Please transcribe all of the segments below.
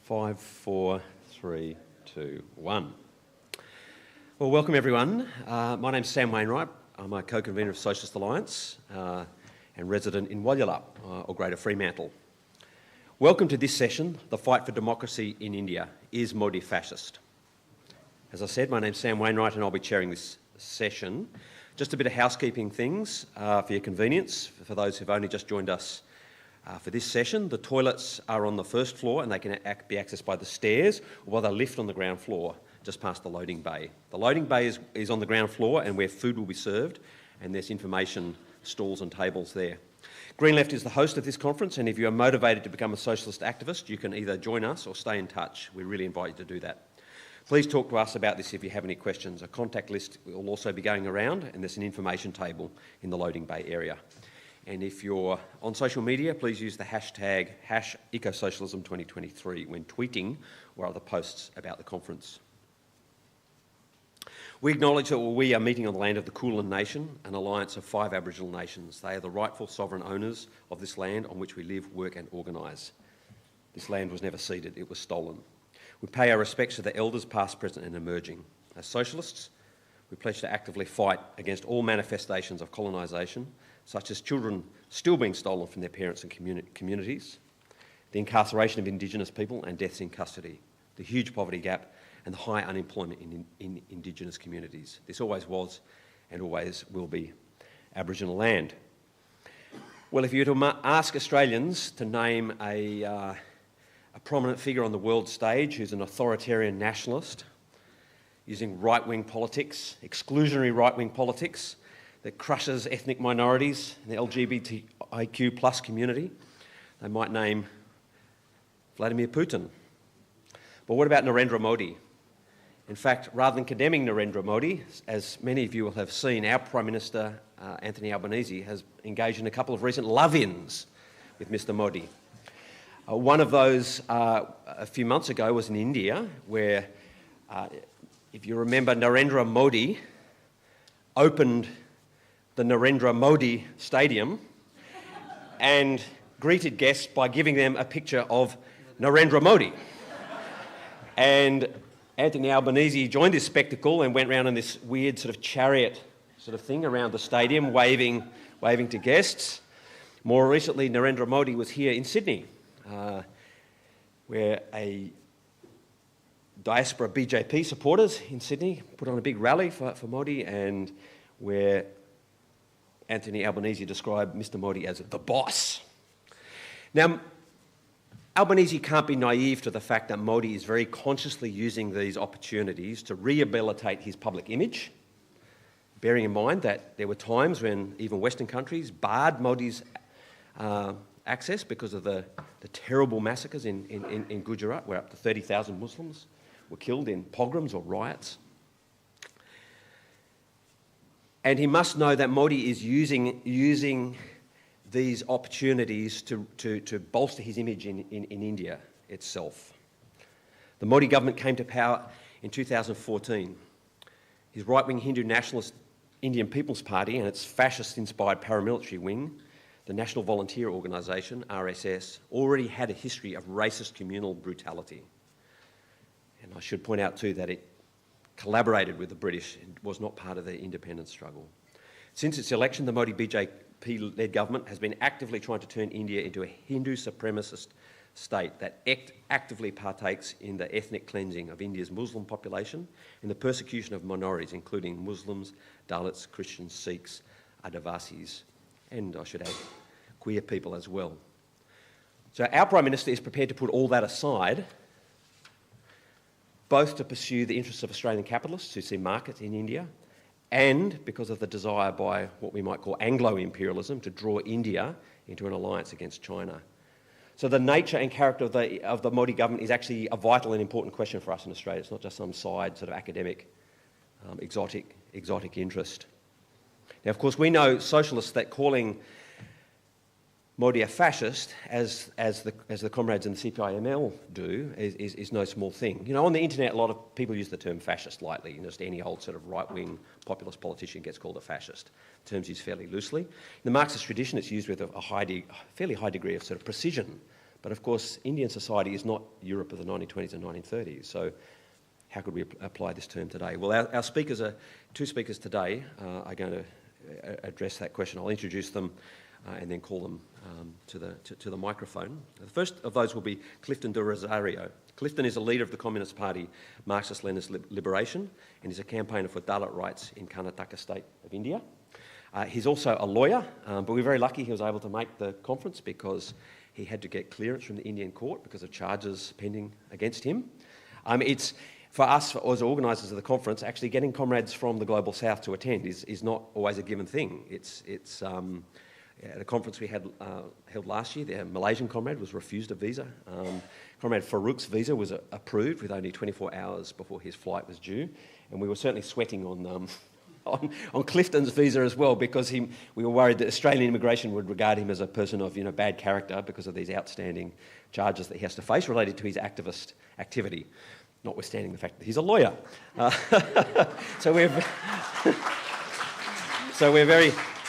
5, 4, 3, 2, 1. Well, welcome everyone. My name's Sam Wainwright. I'm a co-convener of Socialist Alliance and resident in Walyalup, or Greater Fremantle. Welcome to this session, The Fight for Democracy in India. Is Modi fascist? As I said, my name's Sam Wainwright and I'll be chairing this session. Just a bit of housekeeping things for your convenience, for those who've only just joined us for this session. The toilets are on the first floor and they can be accessed by the stairs or by the lift on the ground floor, just past the loading bay. The loading bay is on the ground floor and where food will be served, and there's information stalls and tables there. Green Left is the host of this conference, and if you are motivated to become a socialist activist, you can either join us or stay in touch. We really invite you to do that. Please talk to us about this if you have any questions. A contact list will also be going around, and there's an information table in the loading bay area. And if you're on social media, please use the hashtag #Ecosocialism2023 when tweeting or other posts about the conference. We acknowledge that we are meeting on the land of the Kulin Nation, an alliance of 5 Aboriginal nations. They are the rightful sovereign owners of this land on which we live, work and organise. This land was never ceded, it was stolen. We pay our respects to the elders past, present and emerging. As socialists, we pledge to actively fight against all manifestations of colonisation, such as children still being stolen from their parents and communities, the incarceration of Indigenous people and deaths in custody, the huge poverty gap and the high unemployment in Indigenous communities. This always was and always will be Aboriginal land. Well, if you were to ask Australians to name a prominent figure on the world stage who's an authoritarian nationalist, using right-wing politics, exclusionary right-wing politics, that crushes ethnic minorities and the LGBTIQ plus community, they might name Vladimir Putin. But what about Narendra Modi? In fact, rather than condemning Narendra Modi, as many of you will have seen, our Prime Minister, Anthony Albanese, has engaged in a couple of recent love-ins with Mr Modi. One of those a few months ago was in India, where, if you remember, Narendra Modi opened the Narendra Modi Stadium and greeted guests by giving them a picture of Narendra Modi. And Anthony Albanese joined this spectacle and went around in this weird sort of chariot sort of thing around the stadium, waving to guests. More recently, Narendra Modi was here in Sydney, where a diaspora BJP supporters in Sydney put on a big rally for Modi, and where Anthony Albanese described Mr Modi as the boss. Now, Albanese can't be naive to the fact that Modi is very consciously using these opportunities to rehabilitate his public image, bearing in mind that there were times when even Western countries barred Modi's access because of the terrible massacres in Gujarat, where up to 30,000 Muslims were killed in pogroms or riots. And he must know that Modi is using these opportunities to bolster his image in India itself. The Modi government came to power in 2014. His right-wing Hindu nationalist Indian People's Party and its fascist-inspired paramilitary wing, the National Volunteer Organisation, RSS, already had a history of racist communal brutality. And I should point out too that it collaborated with the British and was not part of their independence struggle. Since its election, the Modi BJP-led government has been actively trying to turn India into a Hindu supremacist state that actively partakes in the ethnic cleansing of India's Muslim population and the persecution of minorities, including Muslims, Dalits, Christians, Sikhs, Adivasis, and I should add, queer people as well. So our Prime Minister is prepared to put all that aside, both to pursue the interests of Australian capitalists who see markets in India, and because of the desire by what we might call Anglo-imperialism to draw India into an alliance against China. So the nature and character of the Modi government is actually a vital and important question for us in Australia. It's not just some side sort of academic, exotic interest. Now, of course, we know socialists that calling Modi a fascist, as the comrades in the CPI-ML do, is no small thing. You know, on the internet, a lot of people use the term fascist lightly. You know, just any old sort of right-wing populist politician gets called a fascist. The term's used fairly loosely. In the Marxist tradition, it's used with a fairly high degree of sort of precision, But of course, Indian society is not Europe of the 1920s and 1930s. So how could we apply this term today? Well, our speakers two speakers today are going to address that question. I'll introduce them and then call them to the microphone. The first of those will be Clifton D'Rozario. Clifton is a leader of the Communist Party Marxist-Leninist Liberation and is a campaigner for Dalit rights in Karnataka state of India. He's also a lawyer, but we're very lucky he was able to make the conference because he had to get clearance from the Indian court because of charges pending against him. It's for us as organisers of the conference, actually getting comrades from the Global South to attend is not always a given thing. At a conference we had held last year, the Malaysian comrade was refused a visa. Comrade Farouk's visa was approved with only 24 hours before his flight was due, and we were certainly sweating on Clifton's visa as well because we were worried that Australian immigration would regard him as a person of bad character because of these outstanding charges that he has to face related to his activist activity, notwithstanding the fact that he's a lawyer.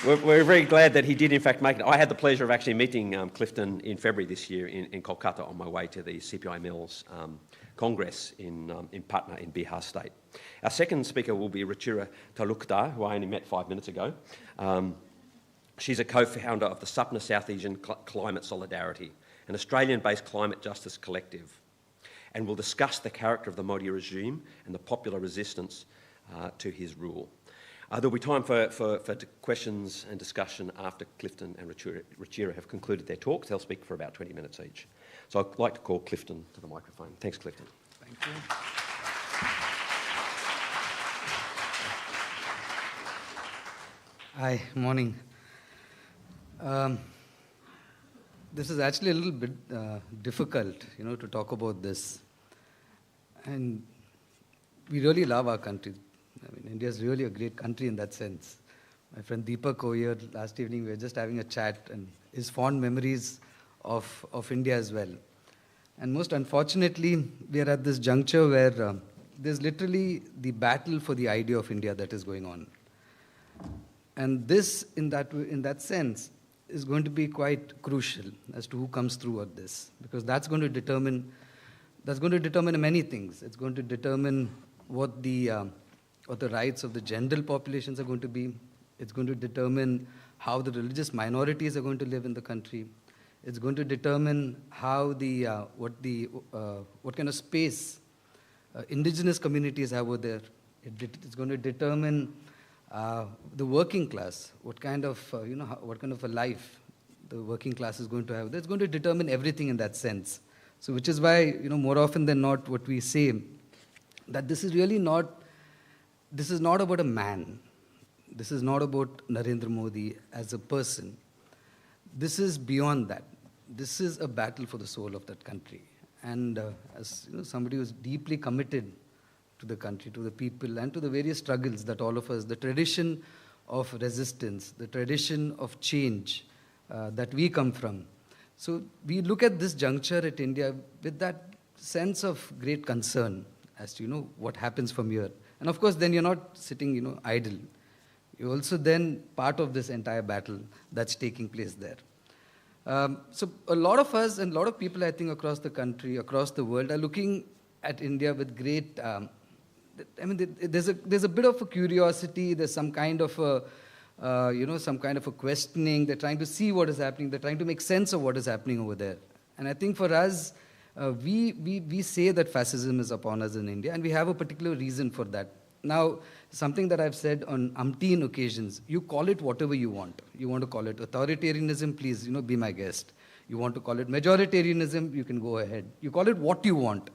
We're very glad that he did in fact make it. I had the pleasure of actually meeting Clifton in February this year in Kolkata on my way to the CPI Mills Congress in Patna in Bihar state. Our second speaker will be Ruchira Talukdar, who I only met 5 minutes ago. She's a co-founder of the Sapna South Asian Climate Solidarity, an Australian-based climate justice collective, and will discuss the character of the Modi regime and the popular resistance to his rule. There'll be time for questions and discussion after Clifton and Ruchira have concluded their talks. They'll speak for about 20 minutes each. So I'd like to call Clifton to the microphone. Thanks, Clifton. Thank you. Hi, morning. This is actually a little bit difficult, to talk about this. And we really love our country. I mean, India is really a great country in that sense. My friend Deepak over here, last evening, we were just having a chat, and his fond memories of India as well. And most unfortunately, we are at this juncture where there's literally the battle for the idea of India that is going on. And this, in that sense, is going to be quite crucial as to who comes through with this, because that's going to determine many things. It's going to determine what the rights of the general populations are going to be. It's going to determine how the religious minorities are going to live in the country. It's going to determine how what kind of space indigenous communities have over there. It's going to determine the working class, what kind of a life the working class is going to have. That's going to determine everything in that sense. So, which is why more often than not, what we say that this is not about a man. This is not about Narendra Modi as a person. This is beyond that. This is a battle for the soul of that country. And as somebody who is deeply committed to the country, to the people, and to the various struggles that all of us, the tradition of resistance, the tradition of change that we come from. So we look at this juncture at India with that sense of great concern as to, what happens from here. And of course, then you're not sitting, idle. You're also then part of this entire battle that's taking place there. So a lot of us and a lot of people, I think, across the country, across the world, are looking at India with great, there's a bit of a curiosity, there's some kind of a questioning. They're trying to see what is happening. They're trying to make sense of what is happening over there. And I think for us, we say that fascism is upon us in India, and we have a particular reason for that. Now, something that I've said on umpteen occasions, you call it whatever you want. You want to call it authoritarianism, please, be my guest. You want to call it majoritarianism, you can go ahead. You call it what you want.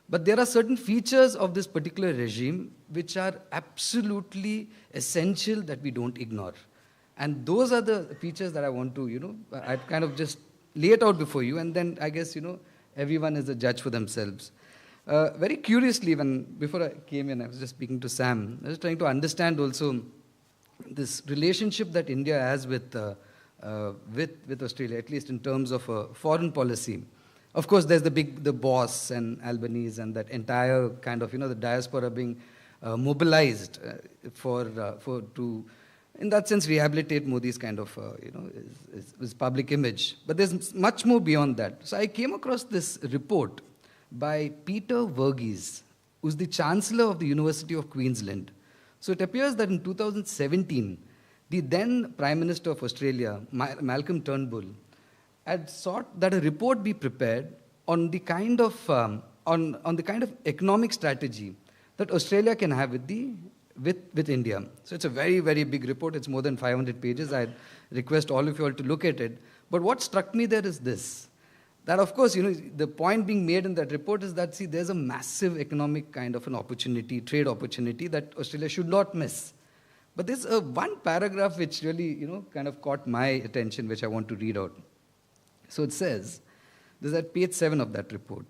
But there are certain features of this particular regime which are absolutely essential that we don't ignore. And those are the features that I want to, I'd kind of just lay it out before you, and then I guess, everyone is a judge for themselves. Very curiously, before I came in, I was just speaking to Sam. I was trying to understand also this relationship that India has with Australia, at least in terms of foreign policy. Of course, there's the boss and Albanese and that entire kind of, the diaspora being mobilized to in that sense, rehabilitate Modi's kind of, his public image. But there's much more beyond that. So I came across this report by Peter Verghese, who's the Chancellor of the University of Queensland. So it appears that in 2017, the then Prime Minister of Australia, Malcolm Turnbull, had sought that a report be prepared on the kind of on the kind of economic strategy that Australia can have with India. So it's a very, very big report. It's more than 500 pages. I'd request all of you all to look at it. But what struck me there is this, that of course, the point being made in that report is that, see, there's a massive economic kind of an opportunity, trade opportunity that Australia should not miss. But there's one paragraph which really, kind of caught my attention, which I want to read out. So it says, this is at page 7 of that report.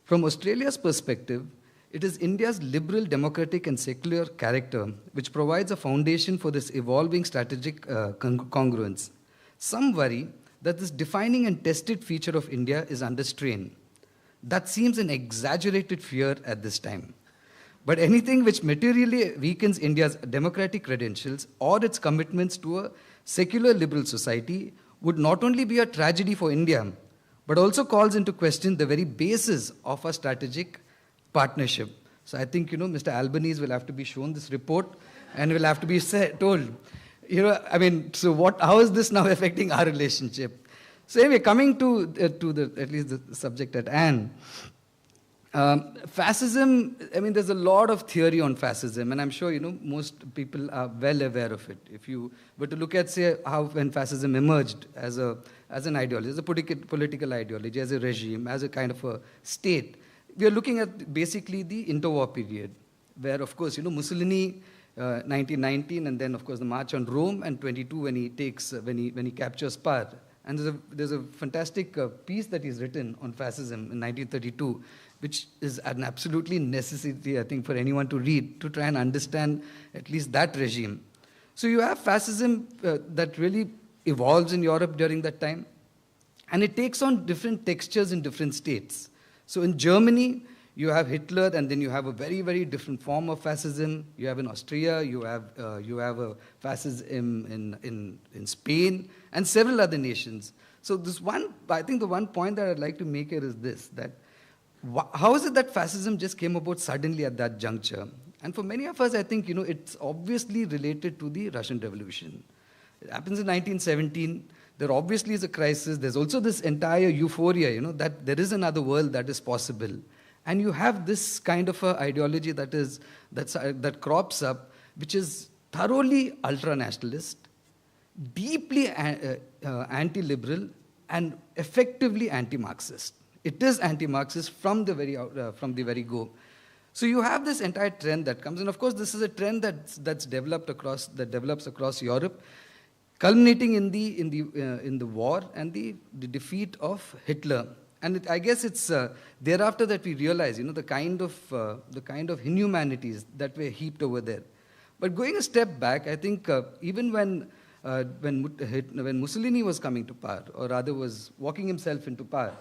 From Australia's perspective, it is India's liberal, democratic and secular character which provides a foundation for this evolving strategic congruence. Some worry that this defining and tested feature of India is under strain. That seems an exaggerated fear at this time. But anything which materially weakens India's democratic credentials or its commitments to a secular liberal society would not only be a tragedy for India, but also calls into question the very basis of our strategic partnership. So I think, Mr. Albanese will have to be shown this report and will have to be told, so how is this now affecting our relationship? So anyway, coming to at least the subject at hand, fascism, there's a lot of theory on fascism, and I'm sure, most people are well aware of it. If you were to look at, say, how when fascism emerged as an ideology, as a political ideology, as a regime, as a kind of a state, we are looking at basically the interwar period, where, of course, Mussolini, 1919, and then, of course, the March on Rome, and 22 when he captures power. And there's a fantastic piece that he's written on fascism in 1932, which is an absolutely necessity, I think, for anyone to read, to try and understand at least that regime. So you have fascism that really evolves in Europe during that time, and it takes on different textures in different states. So in Germany, you have Hitler, and then you have a very, very different form of fascism. You have in Austria, you have a fascism in Spain, and several other nations. So I think the one point that I'd like to make here is this, that how is it that fascism just came about suddenly at that juncture? And for many of us, I think, it's obviously related to the Russian Revolution. It happens in 1917. There obviously is a crisis. There's also this entire euphoria, that there is another world that is possible. And you have this kind of a ideology that crops up, which is thoroughly ultra-nationalist, deeply anti-liberal, and effectively anti-Marxist. It is anti-Marxist from the very go. So you have this entire trend that comes, and of course this is a trend that develops across Europe, culminating in the war and the defeat of Hitler. And I guess it's thereafter that we realize, the kind of inhumanities that were heaped over there. But going a step back, I think even when Mussolini was coming to power, or rather was walking himself into power,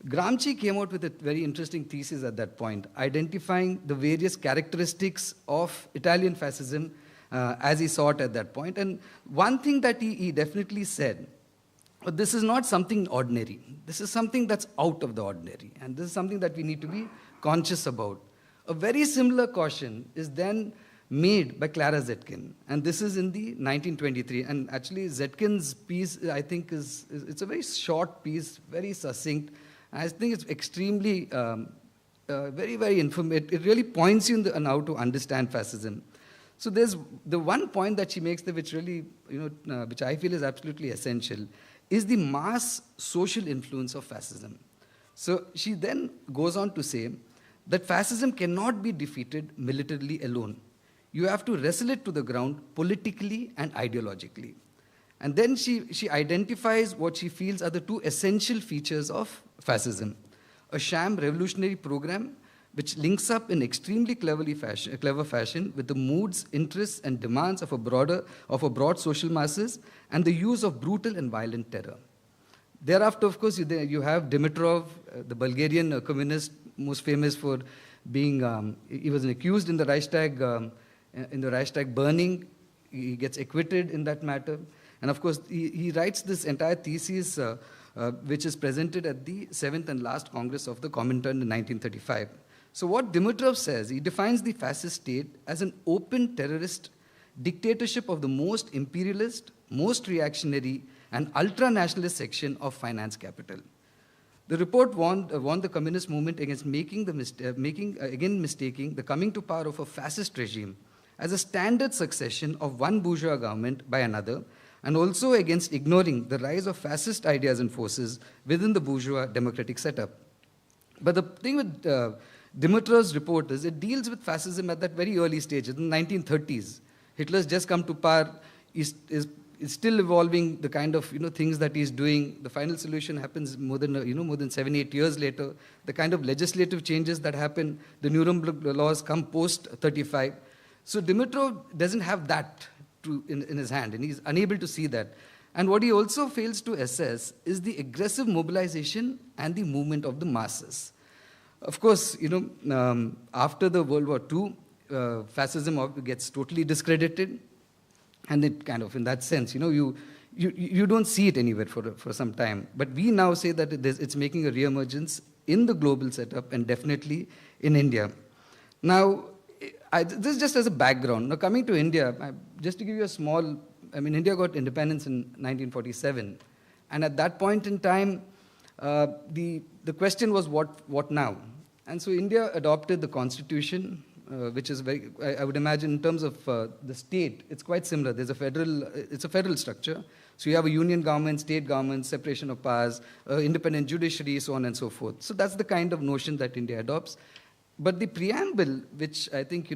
Gramsci came out with a very interesting thesis at that point, identifying the various characteristics of Italian fascism as he saw it at that point. And one thing that he definitely said, this is not something ordinary. This is something that's out of the ordinary. And this is something that we need to be conscious about. A very similar caution is then made by Clara Zetkin. And this is in the 1923. And actually, Zetkin's piece, I think, it's a very short piece, very succinct. I think it's extremely, very, very informative. It really points you on how to understand fascism. So there's the one point that she makes there, which really, which I feel is absolutely essential, is the mass social influence of fascism. So she then goes on to say that fascism cannot be defeated militarily alone. You have to wrestle it to the ground politically and ideologically. And then she identifies what she feels are the two essential features of fascism: a sham revolutionary program which links up in extremely clever fashion with the moods, interests, and demands of a broad social masses, and the use of brutal and violent terror. Thereafter, of course, you have Dimitrov, the Bulgarian communist, most famous for being, he was accused in the Reichstag burning. he gets acquitted in that matter. And of course, he writes this entire thesis, which is presented at the 7th and last Congress of the Comintern in 1935. So what Dimitrov says, he defines the fascist state as an open terrorist dictatorship of the most imperialist, most reactionary, and ultra-nationalist section of finance capital. The report warned the communist movement against mistaking the coming to power of a fascist regime as a standard succession of one bourgeois government by another, and also against ignoring the rise of fascist ideas and forces within the bourgeois democratic setup. But the thing with Dimitrov's report is it deals with fascism at that very early stage, in the 1930s. Hitler's just come to power, is still evolving the kind of things that he's doing. The final solution happens more than 7-8 years later. The kind of legislative changes that happen, the Nuremberg laws come post 35. So Dimitrov doesn't have that in his hand, and he's unable to see that. And what he also fails to assess is the aggressive mobilization and the movement of the masses. Of course, after the World War II, fascism gets totally discredited. And it kind of, in that sense, you don't see it anywhere for some time. But we now say that it's making a reemergence in the global setup and definitely in India. Now, this is just as a background. Now, coming to India, just to give you a small, India got independence in 1947. And at that point in time, the question was what now? And so India adopted the constitution, which is very, I would imagine in terms of the state, it's quite similar. It's a federal structure. So you have a union government, state government, separation of powers, independent judiciary, so on and so forth. So that's the kind of notion that India adopts. But the preamble, which I think,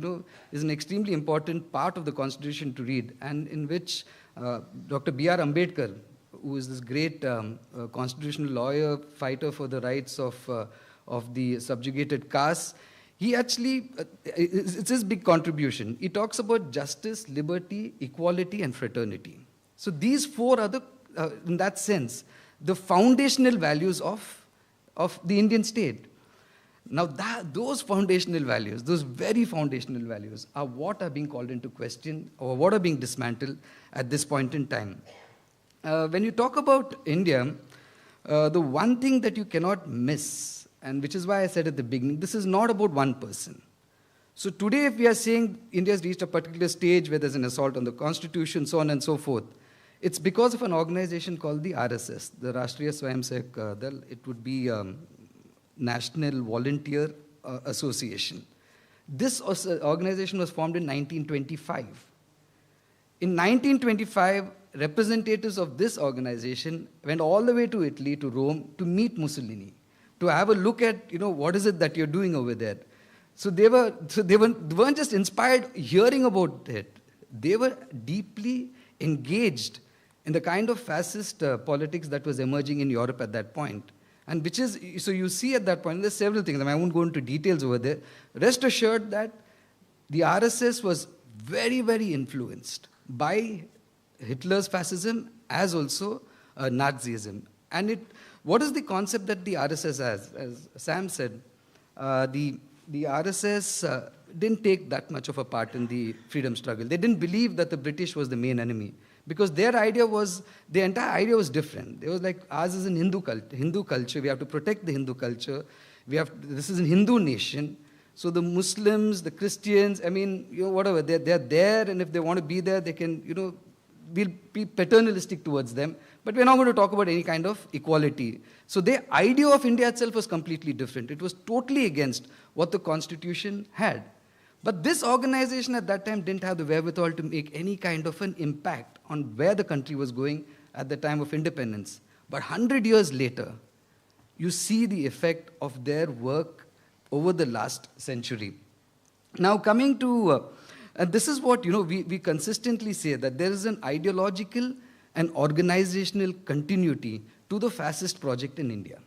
is an extremely important part of the constitution to read, and in which Dr. B.R. Ambedkar, who is this great constitutional lawyer, fighter for the rights of the subjugated castes, he actually, it's his big contribution. He talks about justice, liberty, equality, and fraternity. So these four are in that sense, the foundational values of the Indian state. Now those foundational values, those very foundational values, are what are being called into question or what are being dismantled at this point in time. When you talk about India, the one thing that you cannot miss, and which is why I said at the beginning, this is not about one person. So today, if we are saying India has reached a particular stage where there's an assault on the constitution, so on and so forth, it's because of an organization called the RSS, the Rashtriya Swayamsevak Dal. It would be National Volunteer Association. This organization was formed in 1925. In 1925, representatives of this organization went all the way to Italy, to Rome, to meet Mussolini, to have a look at, what is it that you're doing over there. So they weren't just inspired hearing about it. They were deeply engaged in the kind of fascist politics that was emerging in Europe at that point. And which is, so you see at that point, there's several things. I won't go into details over there. Rest assured that the RSS was very, very influenced by Hitler's fascism as also Nazism. And what is the concept that the RSS has? As Sam said, the RSS didn't take that much of a part in the freedom struggle. They didn't believe that the British was the main enemy, because their idea was, the entire idea was different. It was like, ours is an Hindu culture. We have to protect the Hindu culture. This is a Hindu nation. So the Muslims, the Christians, whatever, they're there, and if they want to be there, they can, we'll be paternalistic towards them. But we're not going to talk about any kind of equality. So the idea of India itself was completely different. It was totally against what the constitution had. But this organization at that time didn't have the wherewithal to make any kind of an impact on where the country was going at the time of independence. But 100 years later, you see the effect of their work over the last century. Now coming to, and this is what, we consistently say, that there is an ideological and organizational continuity to the fascist project in India.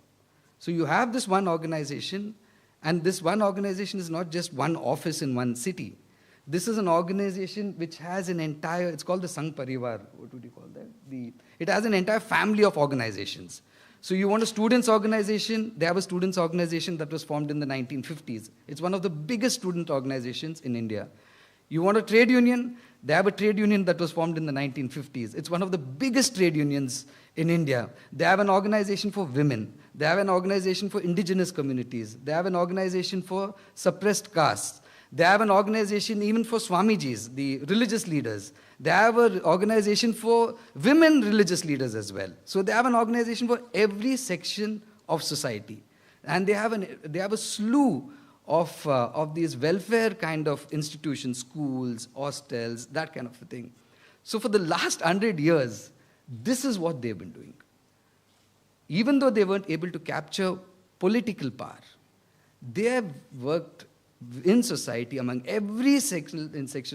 So you have this one organization, and this one organization is not just one office in one city. This is an organization which has an entire, it's called the Sangh Parivar, what would you call that? It has an entire family of organizations. So you want a students' organization, they have a students' organization that was formed in the 1950s. It's one of the biggest student organizations in India. You want a trade union, They have a trade union that was formed in the 1950s. It's one of the biggest trade unions in India. They have an organization for women. They have an organization for indigenous communities. They have an organization for suppressed castes. They have an organization even for Swamijis, the religious leaders. They have an organization for women religious leaders as well. So they have an organization for every section of society. And they have a slew of these welfare kind of institutions, schools, hostels, that kind of a thing. So for the last 100 years, this is what they've been doing. Even though they weren't able to capture political power, they have worked in society, among every section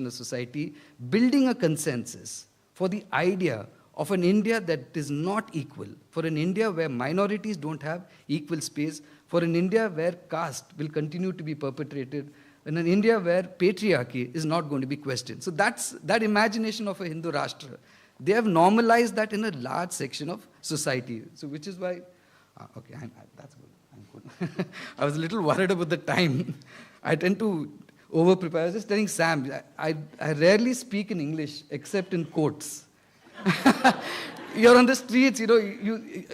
of society, building a consensus for the idea of an India that is not equal, for an India where minorities don't have equal space, for an India where caste will continue to be perpetrated, in an India where patriarchy is not going to be questioned. So that's that imagination of a Hindu Rashtra. They have normalized that in a large section of society. So which is why, okay, that's good. I'm good. I was a little worried about the time. I tend to over-prepare. I was just telling Sam, I rarely speak in English except in quotes. You're on the streets,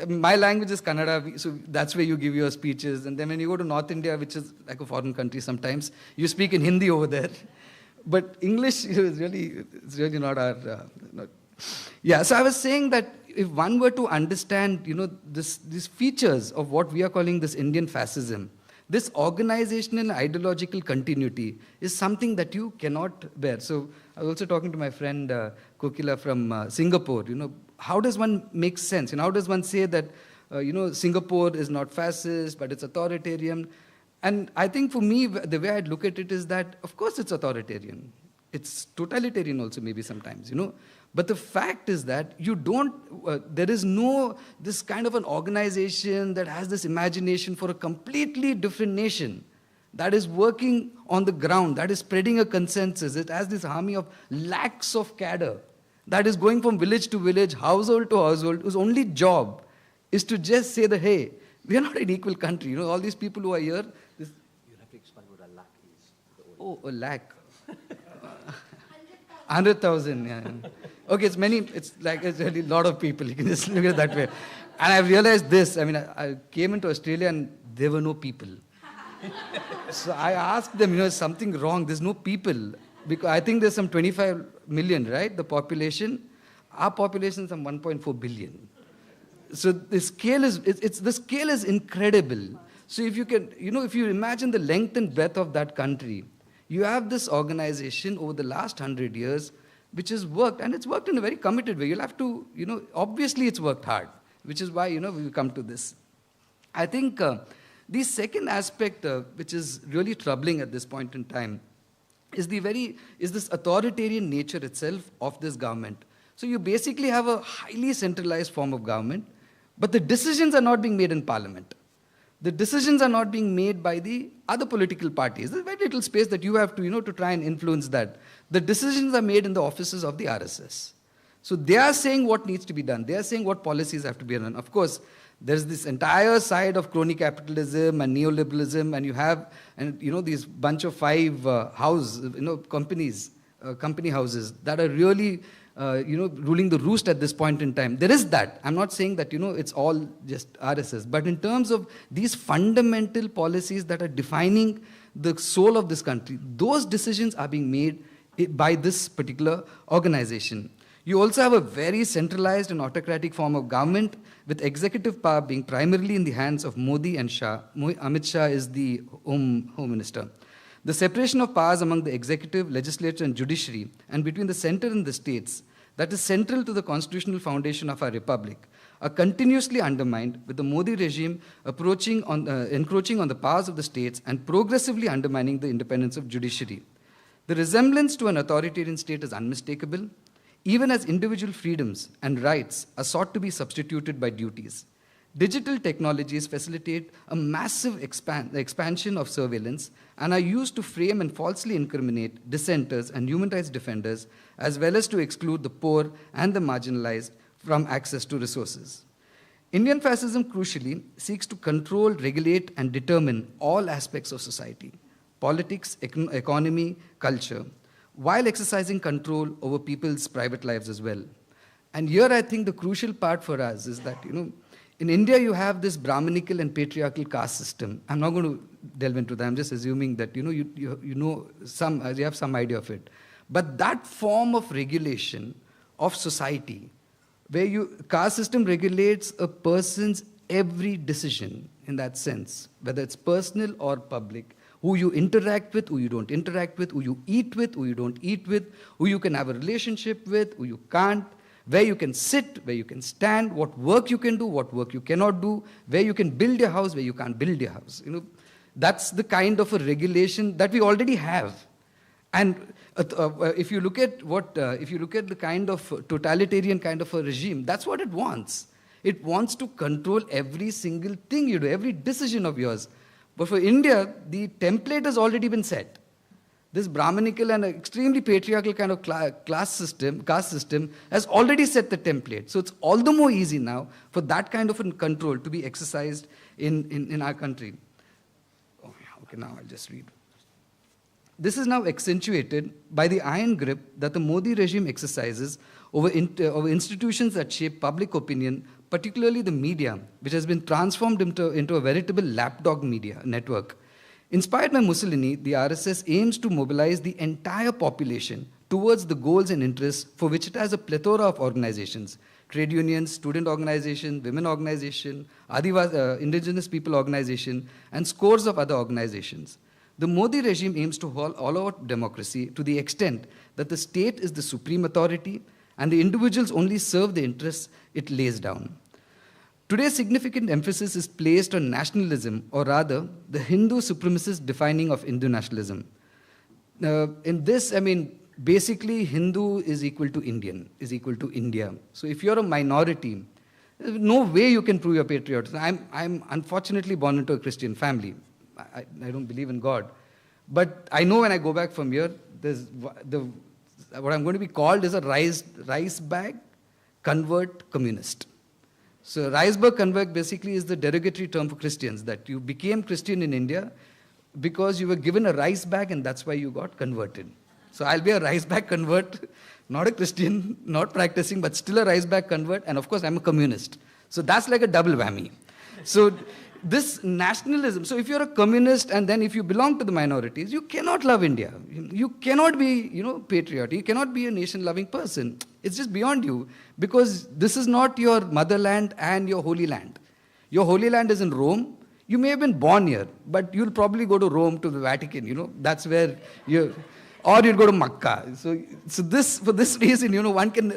my language is Kannada, so that's where you give your speeches. And then when you go to North India, which is like a foreign country sometimes, you speak in Hindi over there. But English is really not our... Yeah, so I was saying that if one were to understand, these features of what we are calling this Indian fascism, this organizational and ideological continuity is something that you cannot bear. So I was also talking to my friend Kokila from Singapore. How does one make sense? How does one say that, Singapore is not fascist, but it's authoritarian? And I think for me, the way I'd look at it is that, of course, it's authoritarian. It's totalitarian also maybe sometimes, But the fact is that there is no this kind of an organization that has this imagination for a completely different nation that is working on the ground, that is spreading a consensus. It has this army of lakhs of cadre that is going from village to village, household to household, whose only job is to just say that, hey, we are not an equal country. All these people who are here. You have to explain what a lakh is. Oh, a lakh. 100,000, yeah. Okay, it's really a lot of people. You can just look at it that way. And I realized this. I came into Australia and there were no people. So I asked them, is something wrong? There's no people. Because I think there's some 25 million, right? The population. Our population is some 1.4 billion. So the scale is incredible. So if you can, if you imagine the length and breadth of that country, you have this organization over the last 100 years which has worked, and it's worked in a very committed way. You'll have to, obviously it's worked hard, which is why, we come to this. I think the second aspect, which is really troubling at this point in time, is this authoritarian nature itself of this government. So you basically have a highly centralized form of government, but the decisions are not being made in parliament. The decisions are not being made by the other political parties. There's very little space that you have to, to try and influence that. The decisions are made in the offices of the RSS. So they are saying what needs to be done. They are saying what policies have to be done. Of course, there's this entire side of crony capitalism and neoliberalism, and you have, these bunch of 5 company houses that are really, ruling the roost at this point in time. There is that. I'm not saying that, it's all just RSS. But in terms of these fundamental policies that are defining the soul of this country, those decisions are being made by this particular organization. You also have a very centralized and autocratic form of government, with executive power being primarily in the hands of Modi and Shah. Amit Shah is the Home Minister. The separation of powers among the executive, legislature, and judiciary, and between the center and the states, that is central to the constitutional foundation of our republic, are continuously undermined, with the Modi regime encroaching on the powers of the states and progressively undermining the independence of judiciary. The resemblance to an authoritarian state is unmistakable, even as individual freedoms and rights are sought to be substituted by duties. Digital technologies facilitate a massive expansion of surveillance and are used to frame and falsely incriminate dissenters and human rights defenders, as well as to exclude the poor and the marginalized from access to resources. Indian fascism, crucially, seeks to control, regulate, and determine all aspects of society: politics, economy, culture, while exercising control over people's private lives as well. And here I think the crucial part for us is that, in India you have this Brahminical and patriarchal caste system. I'm not going to delve into that. I'm just assuming that, you have some idea of it. But that form of regulation of society, where caste system regulates a person's every decision in that sense, whether it's personal or public, who you interact with, who you don't interact with, who you eat with, who you don't eat with, who you can have a relationship with, who you can't, where you can sit, where you can stand, what work you can do, what work you cannot do, where you can build your house, where you can't build your house. That's the kind of a regulation that we already have. And if you look at the kind of totalitarian kind of a regime, that's what it wants. It wants to control every single thing you do, every decision of yours. But for India, the template has already been set. This Brahminical and extremely patriarchal kind of caste system has already set the template. So it's all the more easy now for that kind of control to be exercised in our country. Oh, yeah, okay, now I'll just read. This is now accentuated by the iron grip that the Modi regime exercises over institutions that shape public opinion, particularly the media, which has been transformed into a veritable lapdog media network. Inspired by Mussolini, the RSS aims to mobilize the entire population towards the goals and interests for which it has a plethora of organizations: trade unions, student organization, women organization, indigenous people organization, and scores of other organizations. The Modi regime aims to hollow out democracy to the extent that the state is the supreme authority and the individuals only serve the interests it lays down. Today, significant emphasis is placed on nationalism, or rather, the Hindu supremacist defining of Hindu nationalism. In this, basically, Hindu is equal to Indian, is equal to India. So if you're a minority, there's no way you can prove your patriotism. I'm unfortunately born into a Christian family. I don't believe in God. But I know when I go back from here, what I'm going to be called is a rice bag convert communist. So rice bag convert basically is the derogatory term for Christians, that you became Christian in India because you were given a rice bag and that's why you got converted. So I'll be a rice bag convert, not a Christian, not practicing, but still a rice bag convert, and of course I'm a communist. So that's like a double whammy. So this nationalism, so if you're a communist and then if you belong to the minorities, you cannot love India. You cannot be, patriotic. You cannot be a nation-loving person. It's just beyond you, because this is not your motherland and your holy land. Your holy land is in Rome. You may have been born here, but you'll probably go to Rome, to the Vatican, that's where or you'll go to Makkah. So for this reason,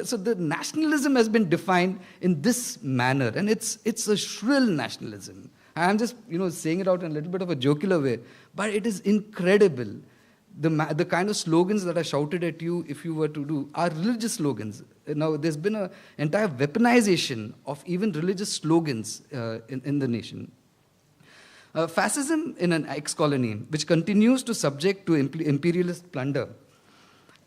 so the nationalism has been defined in this manner, and it's a shrill nationalism. I'm just, saying it out in a little bit of a jocular way, but it is incredible. The kind of slogans that are shouted at you if you were to do are religious slogans. Now, there's been an entire weaponization of even religious slogans in the nation. Fascism in an ex-colony, which continues to subject to imperialist plunder,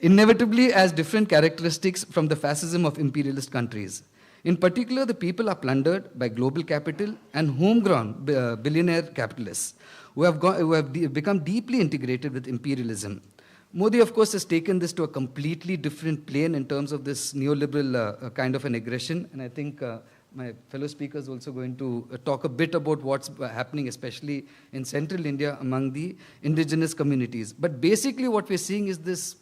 inevitably has different characteristics from the fascism of imperialist countries. In particular, the people are plundered by global capital and homegrown billionaire capitalists who have become deeply integrated with imperialism. Modi, of course, has taken this to a completely different plane in terms of this neoliberal kind of an aggression. And I think my fellow speaker is also going to talk a bit about what's happening, especially in central India among the indigenous communities. But basically what we're seeing is this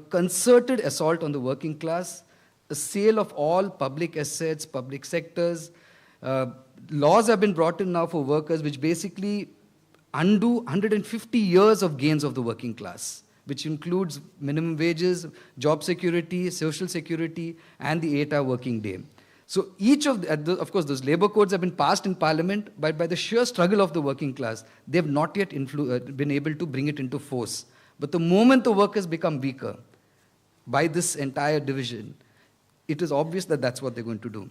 concerted assault on the working class, a sale of all public assets, public sectors. Laws have been brought in now for workers which basically undo 150 years of gains of the working class, which includes minimum wages, job security, social security, and the 8-hour working day. So each of course, those labor codes have been passed in parliament, but by the sheer struggle of the working class, they have not yet been able to bring it into force. But the moment the workers become weaker by this entire division, it is obvious that that's what they're going to do.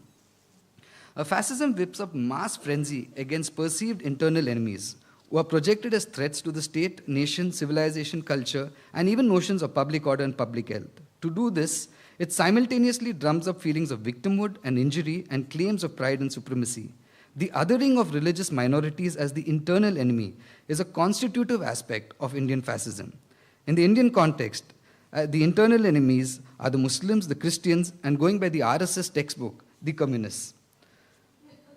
Fascism whips up mass frenzy against perceived internal enemies who are projected as threats to the state, nation, civilization, culture, and even notions of public order and public health. To do this, it simultaneously drums up feelings of victimhood and injury and claims of pride and supremacy. The othering of religious minorities as the internal enemy is a constitutive aspect of Indian fascism. In the Indian context, The internal enemies are the Muslims, the Christians, and going by the RSS textbook, the communists.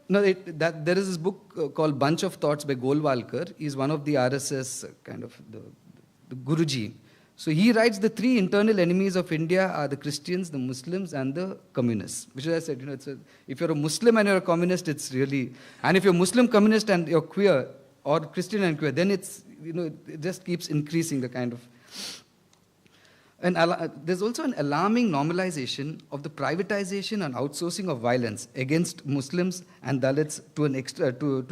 No, there is this book called Bunch of Thoughts by Golwalkar. He's one of the RSS kind of the Guruji. So he writes the three internal enemies of India are the Christians, the Muslims, and the communists. Which as I said, if you're a Muslim and you're a communist, it's really, and if you're Muslim, communist, and you're queer, or Christian and queer, then it's, it just keeps increasing the kind of. And there's also an alarming normalization of the privatization and outsourcing of violence against Muslims and Dalits to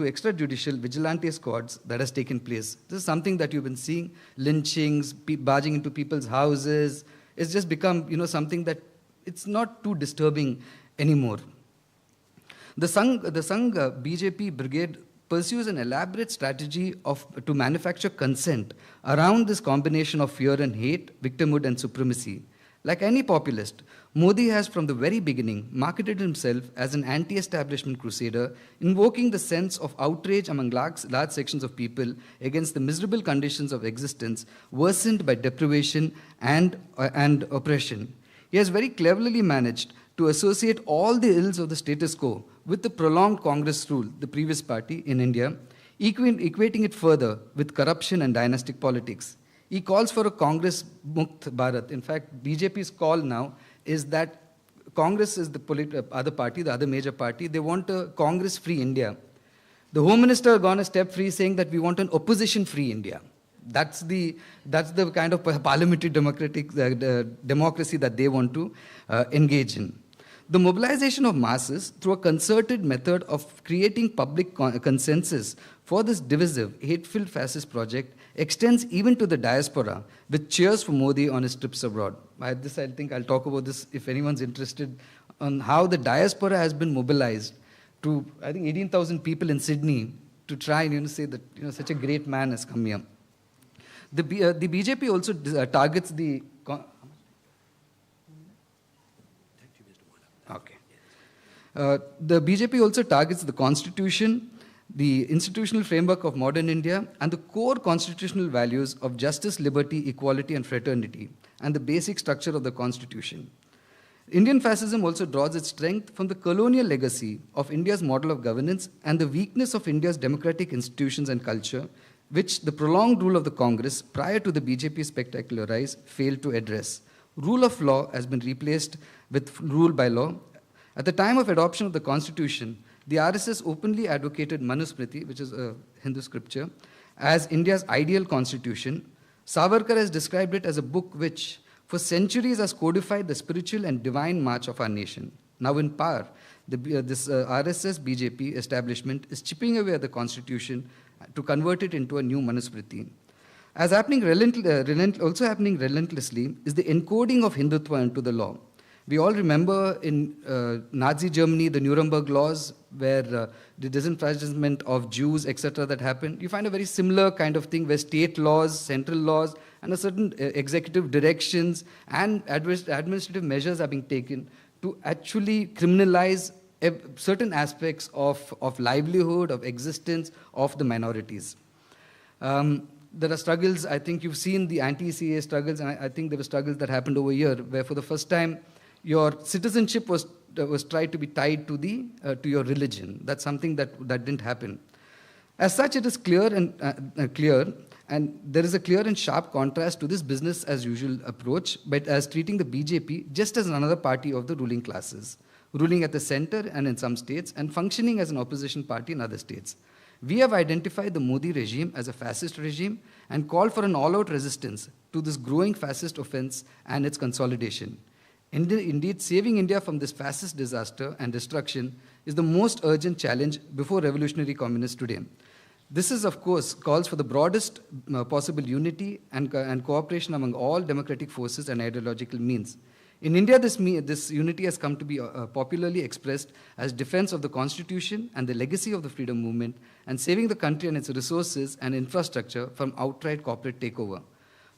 extrajudicial vigilante squads that has taken place. This is something that you've been seeing, lynchings, barging into people's houses. It's just become, something that it's not too disturbing anymore. The Sangh BJP brigade pursues an elaborate strategy to manufacture consent around this combination of fear and hate, victimhood and supremacy. Like any populist, Modi has from the very beginning marketed himself as an anti-establishment crusader, invoking the sense of outrage among large sections of people against the miserable conditions of existence worsened by deprivation and oppression. He has very cleverly managed to associate all the ills of the status quo with the prolonged Congress rule, the previous party in India, equating it further with corruption and dynastic politics. He calls for a Congress Mukt Bharat. In fact, BJP's call now is that Congress is the other party, the other major party. They want a Congress-free India. The Home Minister gone a step free, saying that we want an opposition-free India. That's the kind of parliamentary democracy that they want to engage in. The mobilization of masses through a concerted method of creating public consensus for this divisive, hate-filled fascist project extends even to the diaspora, with cheers for Modi on his trips abroad. I think I'll talk about this if anyone's interested on how the diaspora has been mobilized to, I think, 18,000 people in Sydney to try and say that such a great man has come here. The BJP also targets the... Okay. The BJP also targets the Constitution, the institutional framework of modern India, and the core constitutional values of justice, liberty, equality, and fraternity, and the basic structure of the Constitution. Indian fascism also draws its strength from the colonial legacy of India's model of governance and the weakness of India's democratic institutions and culture, which the prolonged rule of the Congress prior to the BJP's spectacular rise failed to address. Rule of law has been replaced with rule by law. At the time of adoption of the Constitution, the RSS openly advocated Manusmriti, which is a Hindu scripture, as India's ideal constitution. Savarkar has described it as a book which, for centuries, has codified the spiritual and divine march of our nation. Now in power, this RSS BJP establishment is chipping away at the constitution to convert it into a new Manusmriti. Also happening relentlessly is the encoding of Hindutva into the law. We all remember in Nazi Germany, the Nuremberg laws, where the disenfranchisement of Jews, etc., that happened. You find a very similar kind of thing where state laws, central laws, and a certain executive directions and administrative measures are being taken to actually criminalize certain aspects of livelihood, of existence of the minorities. There are struggles, I think you've seen the anti-CA struggles, and I think there were struggles that happened over here, where for the first time, your citizenship was tried to be tied to your religion. That's something that didn't happen. As such, it is clear, and there is a clear and sharp contrast to this business as usual approach, but as treating the BJP just as another party of the ruling classes, ruling at the center and in some states, and functioning as an opposition party in other states. We have identified the Modi regime as a fascist regime and called for an all-out resistance to this growing fascist offense and its consolidation. Indeed, saving India from this fascist disaster and destruction is the most urgent challenge before revolutionary communists today. This is, of course, calls for the broadest possible unity and cooperation among all democratic forces and ideological means. In India, this unity has come to be popularly expressed as defense of the Constitution and the legacy of the freedom movement, and saving the country and its resources and infrastructure from outright corporate takeover.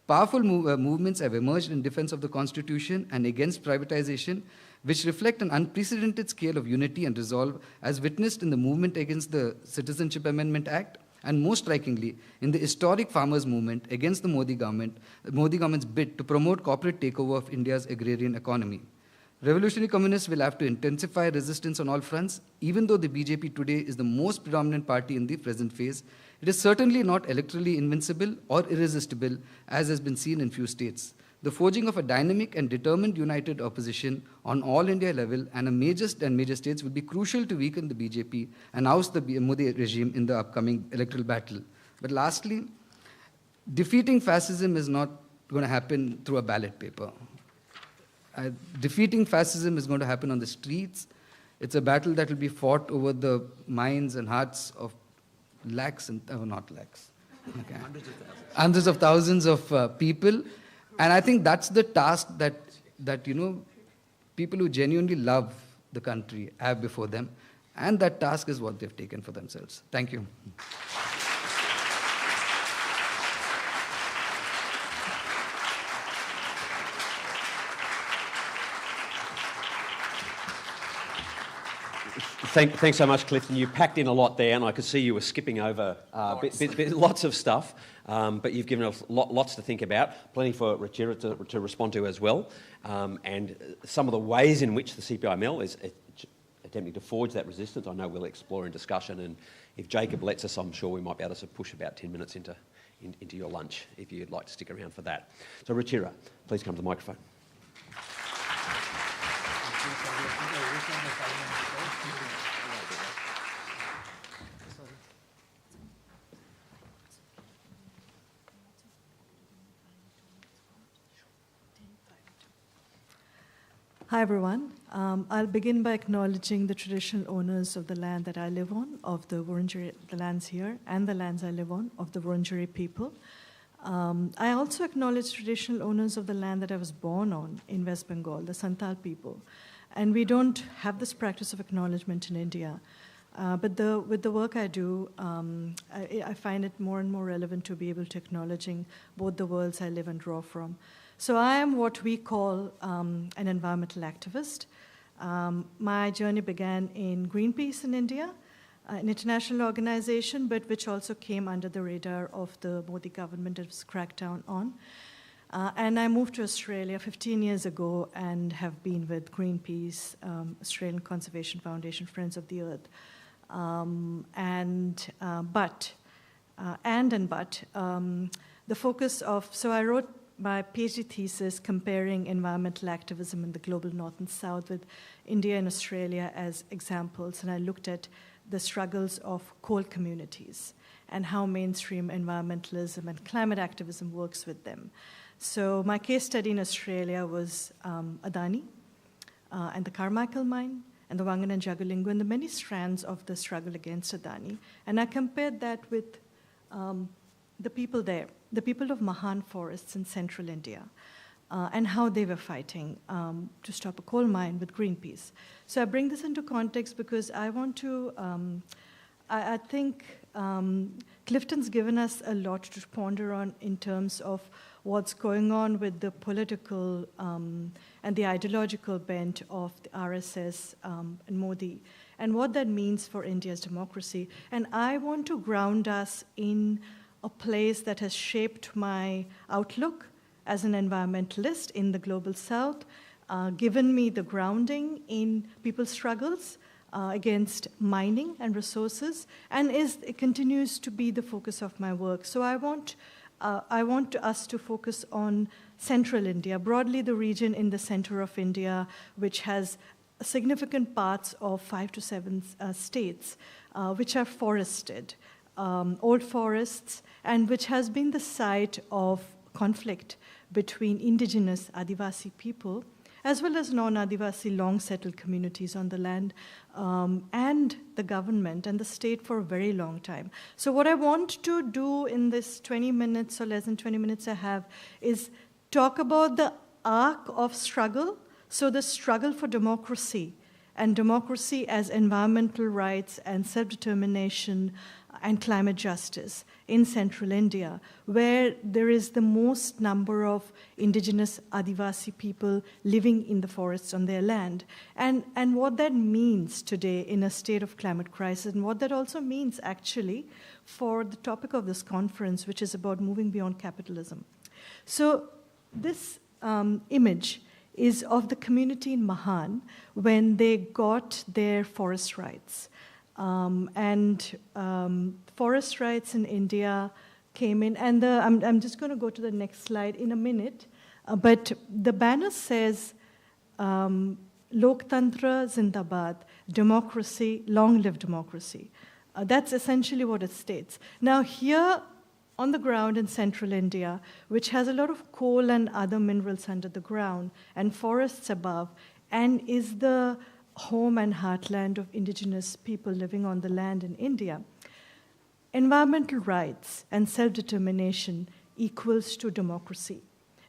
Powerful movements have emerged in defense of the Constitution and against privatization, which reflect an unprecedented scale of unity and resolve, as witnessed in the movement against the Citizenship Amendment Act And most strikingly, in the historic farmers' movement against the Modi government's bid to promote corporate takeover of India's agrarian economy. Revolutionary communists will have to intensify resistance on all fronts. Even though the BJP today is the most predominant party in the present phase, it is certainly not electorally invincible or irresistible, as has been seen in few states. The forging of a dynamic and determined united opposition on all India level and major states will be crucial to weaken the BJP and oust the Modi regime in the upcoming electoral battle. But lastly, defeating fascism is not going to happen through a ballot paper. Defeating fascism is going to happen on the streets. It's a battle that will be fought over the minds and hearts of lakhs, and not lakhs, okay. Hundreds of thousands of people. And I think that's the task that people who genuinely love the country have before them. And that task is what they've taken for themselves. Thank you. Thanks so much, Clifton. You packed in a lot there, and I could see you were skipping over lots of stuff, but you've given us lots to think about, plenty for Ruchira to respond to as well, and some of the ways in which the CPIML is attempting to forge that resistance, I know we'll explore in discussion, and if Jacob lets us, I'm sure we might be able to push about 10 minutes into your lunch, if you'd like to stick around for that. So Ruchira, please come to the microphone. Hi, everyone. I'll begin by acknowledging the traditional owners of the land that I live on, of the Wurundjeri, the lands here, and the lands I live on, of the Wurundjeri people. I also acknowledge traditional owners of the land that I was born on in West Bengal, the Santal people. And we don't have this practice of acknowledgement in India. But with the work I do, I find it more and more relevant to be able to acknowledging both the worlds I live and draw from. So I am what we call an environmental activist. My journey began in Greenpeace in India, an international organization, but which also came under the radar of the Modi government that was cracked down on. And I moved to Australia 15 years ago and have been with Greenpeace, Australian Conservation Foundation, Friends of the Earth. The focus of, so I wrote my PhD thesis comparing environmental activism in the global north and south with India and Australia as examples, and I looked at the struggles of coal communities and how mainstream environmentalism and climate activism works with them. So my case study in Australia was Adani and the Carmichael mine and the Wangan and Jagalingou and the many strands of the struggle against Adani, and I compared that with the people there, the people of Mahan forests in central India, and how they were fighting to stop a coal mine with Greenpeace. So I bring this into context because I want to, I think Clifton's given us a lot to ponder on in terms of what's going on with the political and the ideological bent of the RSS and Modi, and what that means for India's democracy. And I want to ground us in a place that has shaped my outlook as an environmentalist in the global south, given me the grounding in people's struggles against mining and resources, and it continues to be the focus of my work. So I want us to focus on central India, broadly the region in the center of India, which has significant parts of 5 to 7 states, which are forested, old forests, and which has been the site of conflict between indigenous Adivasi people, as well as non-Adivasi long-settled communities on the land, and the government and the state for a very long time. So what I want to do in this 20 minutes or less than 20 minutes I have is talk about the arc of struggle, so the struggle for democracy and democracy as environmental rights and self-determination and climate justice in central India, where there is the most number of indigenous Adivasi people living in the forests on their land. And what that means today in a state of climate crisis, and what that also means actually for the topic of this conference, which is about moving beyond capitalism. So this image is of the community in Mahan when they got their forest rights. Forest rights in India came in, and I'm just going to go to the next slide in a minute, but the banner says, Loktantra Zindabad, democracy, long live democracy. That's essentially what it states. Now here on the ground in central India, which has a lot of coal and other minerals under the ground and forests above, and is the home and heartland of indigenous people living on the land in India, environmental rights and self-determination equals to democracy.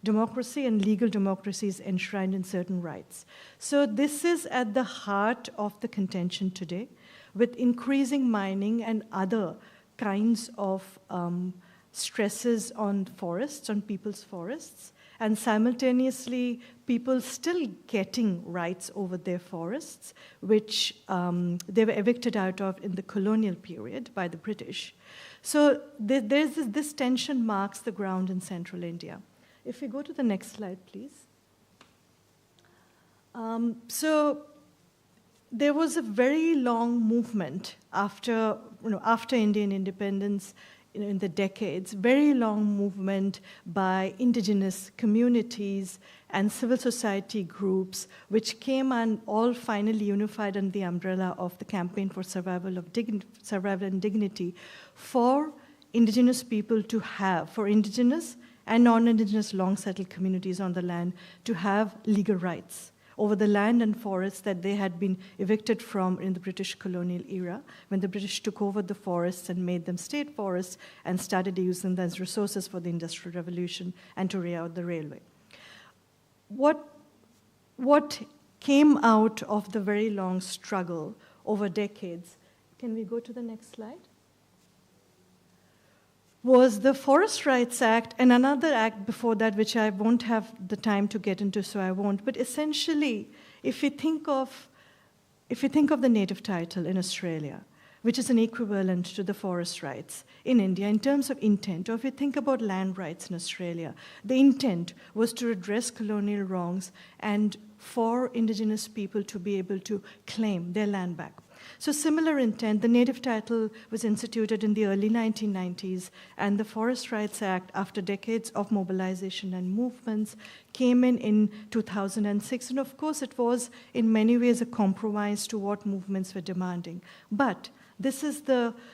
Democracy and legal democracy is enshrined in certain rights. So this is at the heart of the contention today, with increasing mining and other kinds of stresses on forests, on people's forests, and simultaneously people still getting rights over their forests, which they were evicted out of in the colonial period by the British. So this tension marks the ground in central India. If we go to the next slide, please. So there was a very long movement after Indian independence, in the decades, very long movement by indigenous communities and civil society groups, which came and all finally unified under the umbrella of the Campaign for Survival and Dignity for indigenous people to have, for indigenous and non-indigenous long-settled communities on the land to have legal rights over the land and forests that they had been evicted from in the British colonial era, when the British took over the forests and made them state forests and started using them as resources for the Industrial Revolution and to lay out the railway. What came out of the very long struggle over decades, can we go to the next slide? Was the Forest Rights Act and another act before that, which I won't have the time to get into, so I won't. But essentially, if we think of the native title in Australia, which is an equivalent to the forest rights in India in terms of intent, or if you think about land rights in Australia, the intent was to redress colonial wrongs and for indigenous people to be able to claim their land back. So similar intent, the native title was instituted in the early 1990s, and the Forest Rights Act, after decades of mobilization and movements, came in 2006. And of course, it was in many ways a compromise to what movements were demanding. But this is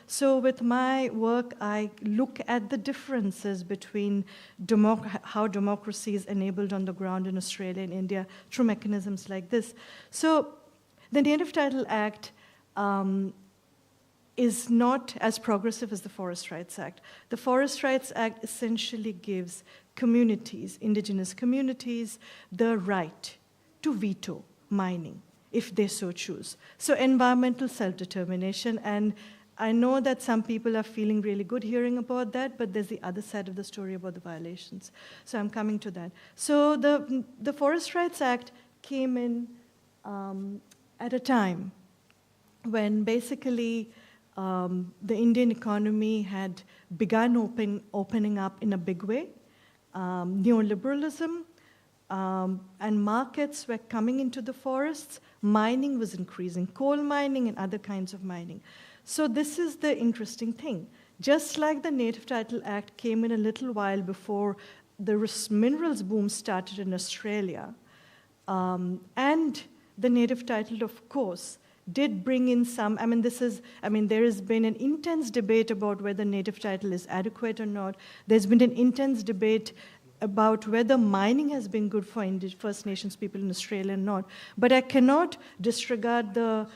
so with my work, I look at the differences between how democracy is enabled on the ground in Australia and India through mechanisms like this. So the Native Title Act is not as progressive as the Forest Rights Act. The Forest Rights Act essentially gives communities, indigenous communities, the right to veto mining if they so choose. So environmental self-determination, and I know that some people are feeling really good hearing about that, but there's the other side of the story about the violations. So I'm coming to that. So the Forest Rights Act came in at a time when basically the Indian economy had begun opening up in a big way. Neoliberalism and markets were coming into the forests. Mining was increasing, coal mining and other kinds of mining. So this is the interesting thing. Just like the Native Title Act came in a little while before the minerals boom started in Australia, and the native title, of course, did bring in some, there has been an intense debate about whether native title is adequate or not. There's been an intense debate about whether mining has been good for First Nations people in Australia or not. But I cannot disregard the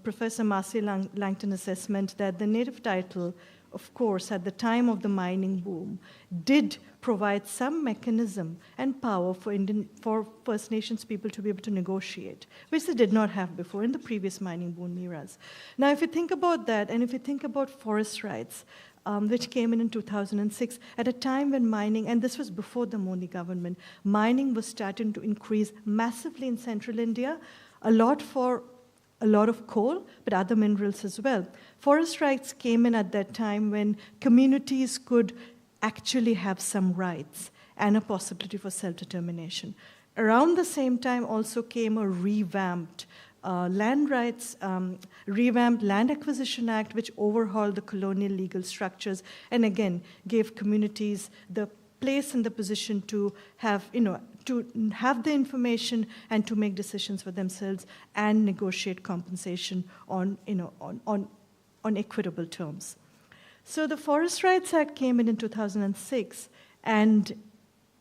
Professor Marcy Langton assessment that the native title, of course, at the time of the mining boom, did provide some mechanism and power for First Nations people to be able to negotiate, which they did not have before in the previous mining boom eras. Now, if you think about that, and if you think about forest rights, which came in 2006, at a time when mining, and this was before the Modi government, mining was starting to increase massively in central India, a lot of coal, but other minerals as well. Forest rights came in at that time when communities could actually have some rights and a possibility for self-determination. Around the same time also came a revamped land rights, revamped Land Acquisition Act, which overhauled the colonial legal structures and again gave communities the place and the position to have, to have the information and to make decisions for themselves and negotiate compensation on equitable terms. So the Forest Rights Act came in 2006, and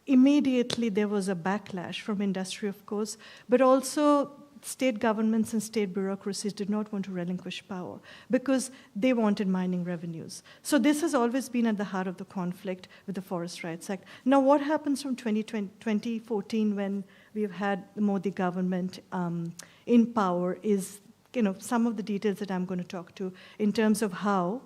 immediately there was a backlash from industry, of course, but also state governments and state bureaucracies did not want to relinquish power because they wanted mining revenues. So this has always been at the heart of the conflict with the Forest Rights Act. Now, what happens from 2014 when we've had the Modi government in power is, some of the details that I'm going to talk to in terms of how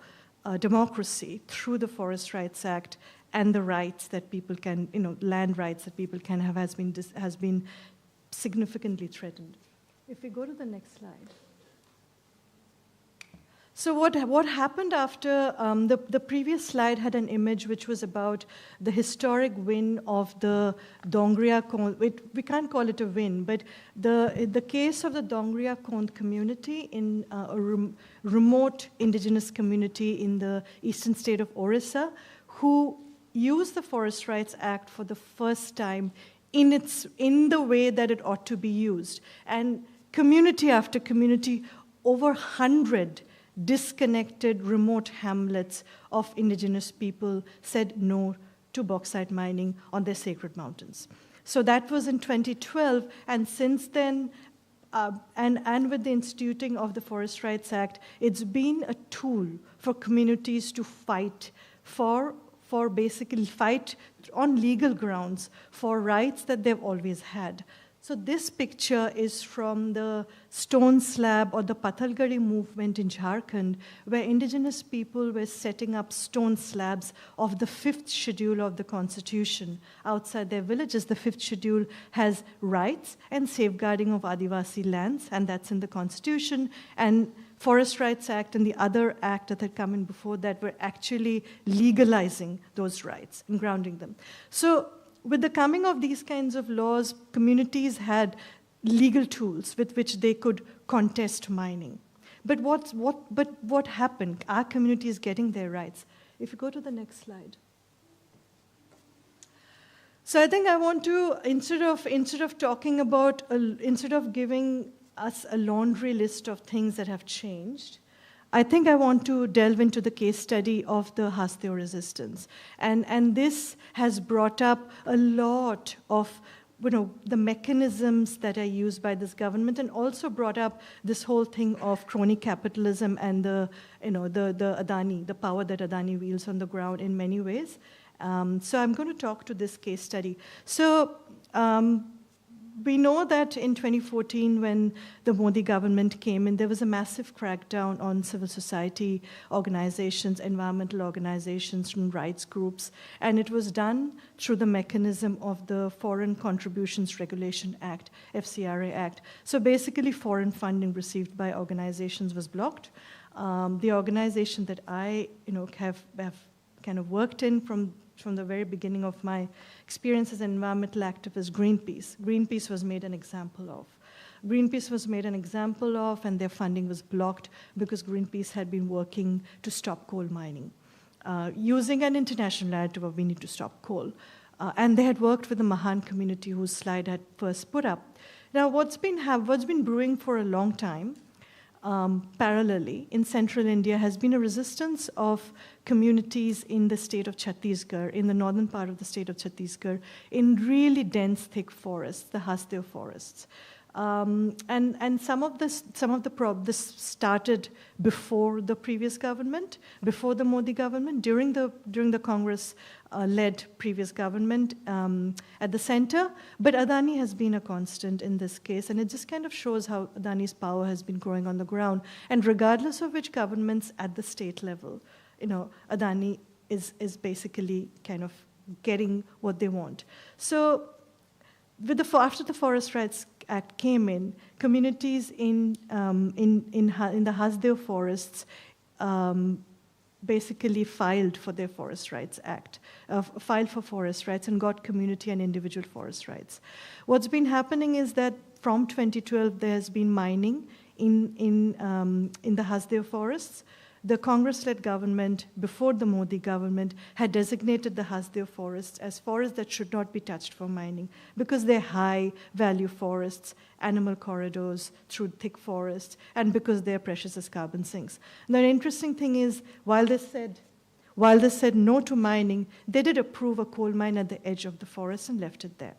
democracy through the Forest Rights Act and the rights that people can, land rights that people can have has been significantly threatened. If we go to the next slide. So what happened after, the previous slide had an image which was about the historic win of the Dongria Kond. We can't call it a win, but the case of the Dongria Kond community in a remote indigenous community in the eastern state of Orissa, who used the Forest Rights Act for the first time in the way that it ought to be used. And community after community, over 100 disconnected remote hamlets of indigenous people said no to bauxite mining on their sacred mountains. So that was in 2012, and since then, and with the instituting of the Forest Rights Act, it's been a tool for communities to fight for basically fight on legal grounds for rights that they've always had. So this picture is from the stone slab or the Pathalgadi movement in Jharkhand, where indigenous people were setting up stone slabs of the 5th schedule of the Constitution outside their villages. The 5th schedule has rights and safeguarding of Adivasi lands, and that's in the Constitution. And Forest Rights Act and the other act that had come in before that were actually legalizing those rights and grounding them. So with the coming of these kinds of laws, communities had legal tools with which they could contest mining. But what happened? Our community is getting their rights. If you go to the next slide. So I think I want to, instead of giving us a laundry list of things that have changed, I think I want to delve into the case study of the Hasteo resistance. And this has brought up a lot of the mechanisms that are used by this government, and also brought up this whole thing of crony capitalism and the Adani, the power that Adani wields on the ground in many ways. So I'm going to talk to this case study. So we know that in 2014, when the Modi government came in, there was a massive crackdown on civil society organizations, environmental organizations, and rights groups, and it was done through the mechanism of the Foreign Contributions Regulation Act, FCRA Act. So basically, foreign funding received by organizations was blocked. The organization that I have kind of worked in from the very beginning of my experience as an environmental activist, Greenpeace. Greenpeace was made an example of. Greenpeace was made an example of, and their funding was blocked because Greenpeace had been working to stop coal mining, using an international narrative of we need to stop coal. And they had worked with the Mahan community whose slide had first put up. Now, what's been brewing for a long time, parallelly in central India, has been a resistance of communities in the state of Chhattisgarh, in the northern part of the state of Chhattisgarh, in really dense, thick forests, the Hasteo forests. And some of this started before the previous government, before the Modi government, during the Congress-led previous government at the center. But Adani has been a constant in this case, and it just kind of shows how Adani's power has been growing on the ground. And regardless of which governments at the state level, Adani is basically kind of getting what they want. So after the Forest Rights Act came in, communities in the Hasdeo forests basically filed for their Forest Rights Act, filed for forest rights and got community and individual forest rights. What's been happening is that from 2012 there has been mining in the Hasdeo forests. The Congress-led government, before the Modi government, had designated the Hasdeo forests as forests that should not be touched for mining because they're high-value forests, animal corridors through thick forests, and because they're precious as carbon sinks. Now, the interesting thing is, while they said no to mining, they did approve a coal mine at the edge of the forest and left it there.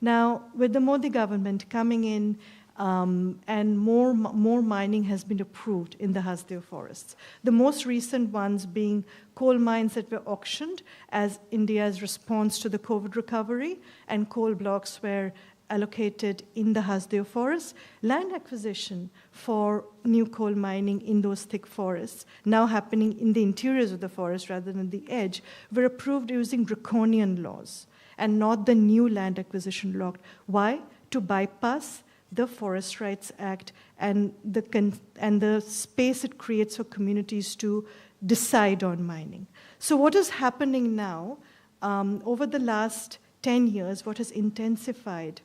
Now, with the Modi government coming in, and more mining has been approved in the Hasdeo forests. The most recent ones being coal mines that were auctioned as India's response to the COVID recovery, and coal blocks were allocated in the Hasdeo forests. Land acquisition for new coal mining in those thick forests, now happening in the interiors of the forest rather than the edge, were approved using draconian laws and not the new land acquisition law. Why? To bypass the Forest Rights Act and the space it creates for communities to decide on mining. So what is happening now, over the last 10 years, what has intensified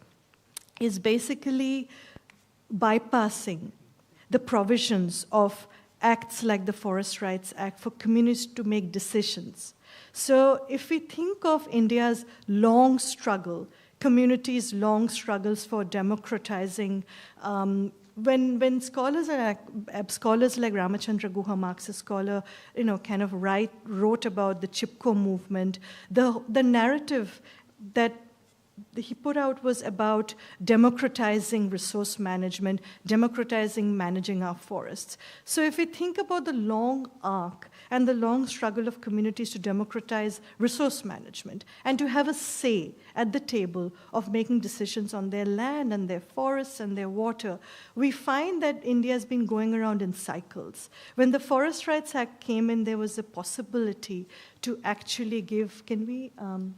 is basically bypassing the provisions of acts like the Forest Rights Act for communities to make decisions. So if we think of India's long struggle, communities' long struggles for democratizing. When scholars like Ramachandra Guha, Marxist scholar, kind of wrote about the Chipko movement, the narrative that he put out was about democratizing resource management, democratizing managing our forests. So if we think about the long arc and the long struggle of communities to democratize resource management and to have a say at the table of making decisions on their land and their forests and their water, we find that India has been going around in cycles. When the Forest Rights Act came in, there was a possibility to actually give, can we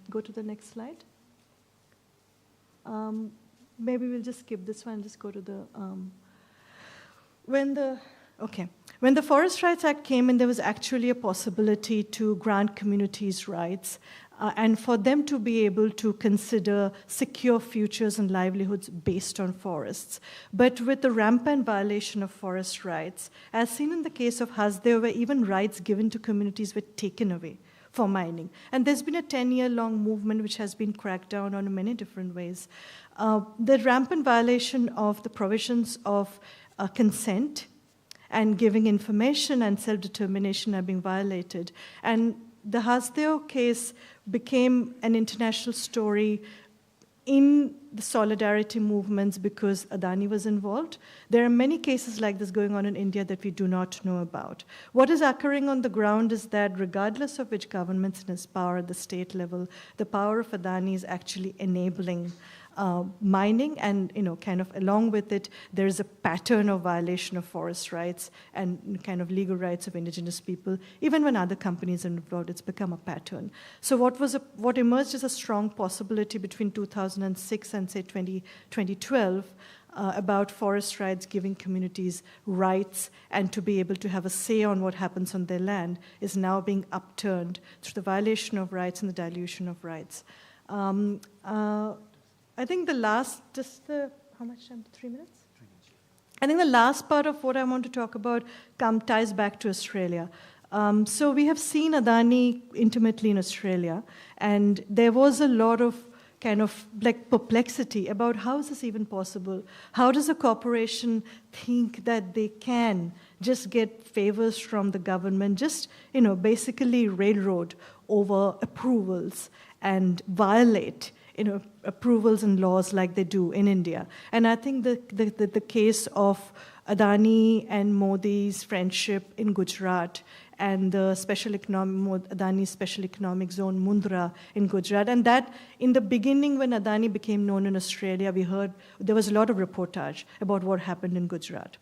go to the next slide? Maybe we'll just skip this one and just go to the, when the Forest Rights Act came in, there was actually a possibility to grant communities rights and for them to be able to consider secure futures and livelihoods based on forests. But with the rampant violation of forest rights, as seen in the case of Hasdeo, where even rights given to communities were taken away for mining. And there's been a 10-year-long movement which has been cracked down on in many different ways. The rampant violation of the provisions of consent and giving information and self-determination are being violated. And the Hasdeo case became an international story in the solidarity movements because Adani was involved. There are many cases like this going on in India that we do not know about. What is occurring on the ground is that regardless of which government's in its power at the state level, the power of Adani is actually enabling mining, and kind of along with it, there is a pattern of violation of forest rights and kind of legal rights of indigenous people. Even when other companies are involved, it's become a pattern. So what emerged as a strong possibility between 2006 and say 2012 about forest rights giving communities rights and to be able to have a say on what happens on their land is now being upturned through the violation of rights and the dilution of rights. I think the last, how much time? 3 minutes? 3 minutes. I think the last part of what I want to talk about ties back to Australia. So we have seen Adani intimately in Australia, and there was a lot of kind of like perplexity about how is this even possible? How does a corporation think that they can just get favors from the government, just basically railroad over approvals and violate approvals and laws like they do in India. And I think the case of Adani and Modi's friendship in Gujarat and the Adani Special Economic Zone, Mundra in Gujarat. And that, in the beginning, when Adani became known in Australia, we heard there was a lot of reportage about what happened in Gujarat.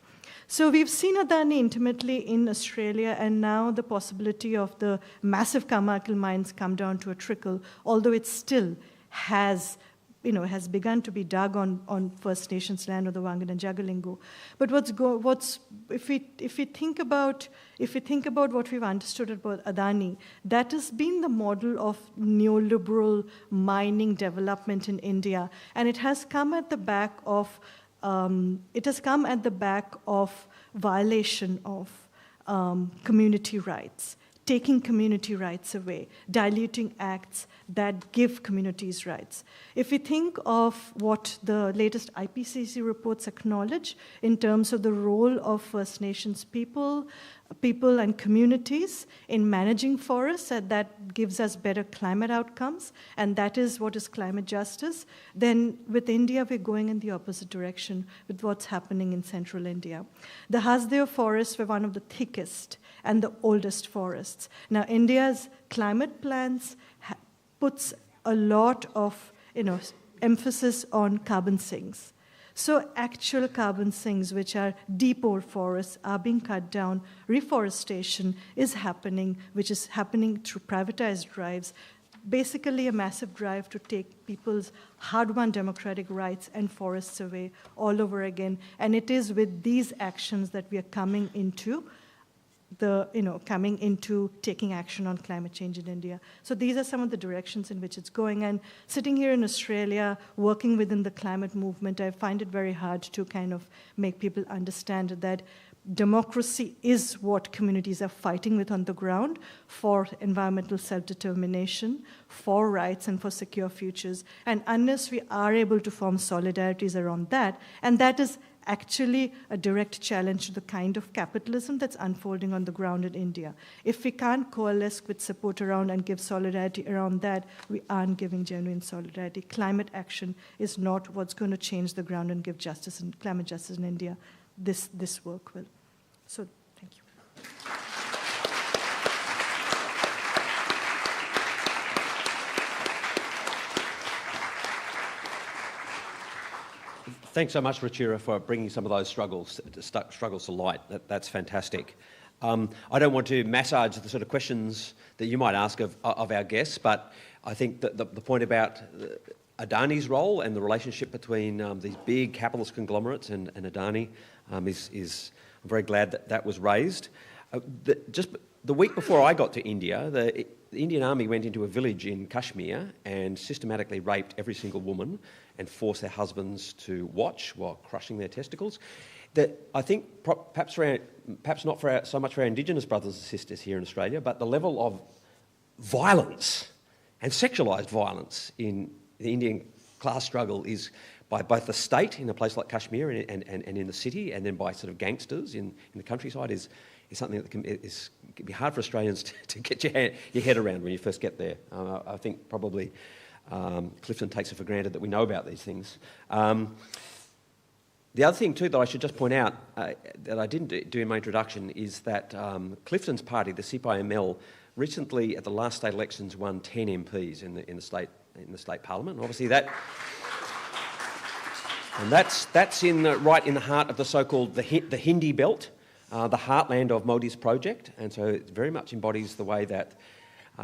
So we've seen Adani intimately in Australia, and now the possibility of the massive Carmichael mines come down to a trickle, although it still has begun to be dug on First Nations land or the Wangan and Jagalingo. But if we think about what we've understood about Adani, that has been the model of neoliberal mining development in India, and it has come at the back of violation of community rights, taking community rights away, diluting acts that give communities rights. If we think of what the latest IPCC reports acknowledge in terms of the role of First Nations people and communities in managing forests, that gives us better climate outcomes, and that is what is climate justice, then with India, we're going in the opposite direction with what's happening in central India. The Hasdeo forests were one of the thickest and the oldest forests. Now, India's climate plans puts a lot of emphasis on carbon sinks. So actual carbon sinks, which are deep old forests, are being cut down. Reforestation is happening, which is happening through privatized drives, basically a massive drive to take people's hard-won democratic rights and forests away all over again. And it is with these actions that we are coming into taking action on climate change in India. So these are some of the directions in which it's going. And sitting here in Australia, working within the climate movement, I find it very hard to kind of make people understand that democracy is what communities are fighting with on the ground for environmental self-determination, for rights, and for secure futures. And unless we are able to form solidarities around that, and that is actually a direct challenge to the kind of capitalism that's unfolding on the ground in India. If we can't coalesce with support around and give solidarity around that, we aren't giving genuine solidarity. Climate action is not what's going to change the ground and give justice and climate justice in India. This work will. So, thank you. Thanks so much, Ruchira, for bringing some of those struggles to light. That's fantastic. I don't want to massage the sort of questions that you might ask of our guests, but I think that the point about Adani's role and the relationship between these big capitalist conglomerates and Adani is I'm very glad that was raised. Just the week before I got to India, the Indian Army went into a village in Kashmir and systematically raped every single woman and forced their husbands to watch while crushing their testicles. I think perhaps not so much for our Indigenous brothers and sisters here in Australia, but the level of violence and sexualised violence in the Indian class struggle is by both the state in a place like Kashmir and in the city, and then by sort of gangsters in the countryside is something that can be hard for Australians to get your head around when you first get there. I think probably Clifton takes it for granted that we know about these things. The other thing too that I should just point out that I didn't do in my introduction is that Clifton's party, the CPIML, recently at the last state elections won 10 MPs in the state parliament. And obviously that's right in the heart of the so-called the Hindi belt, the heartland of Modi's project, and so it very much embodies the way that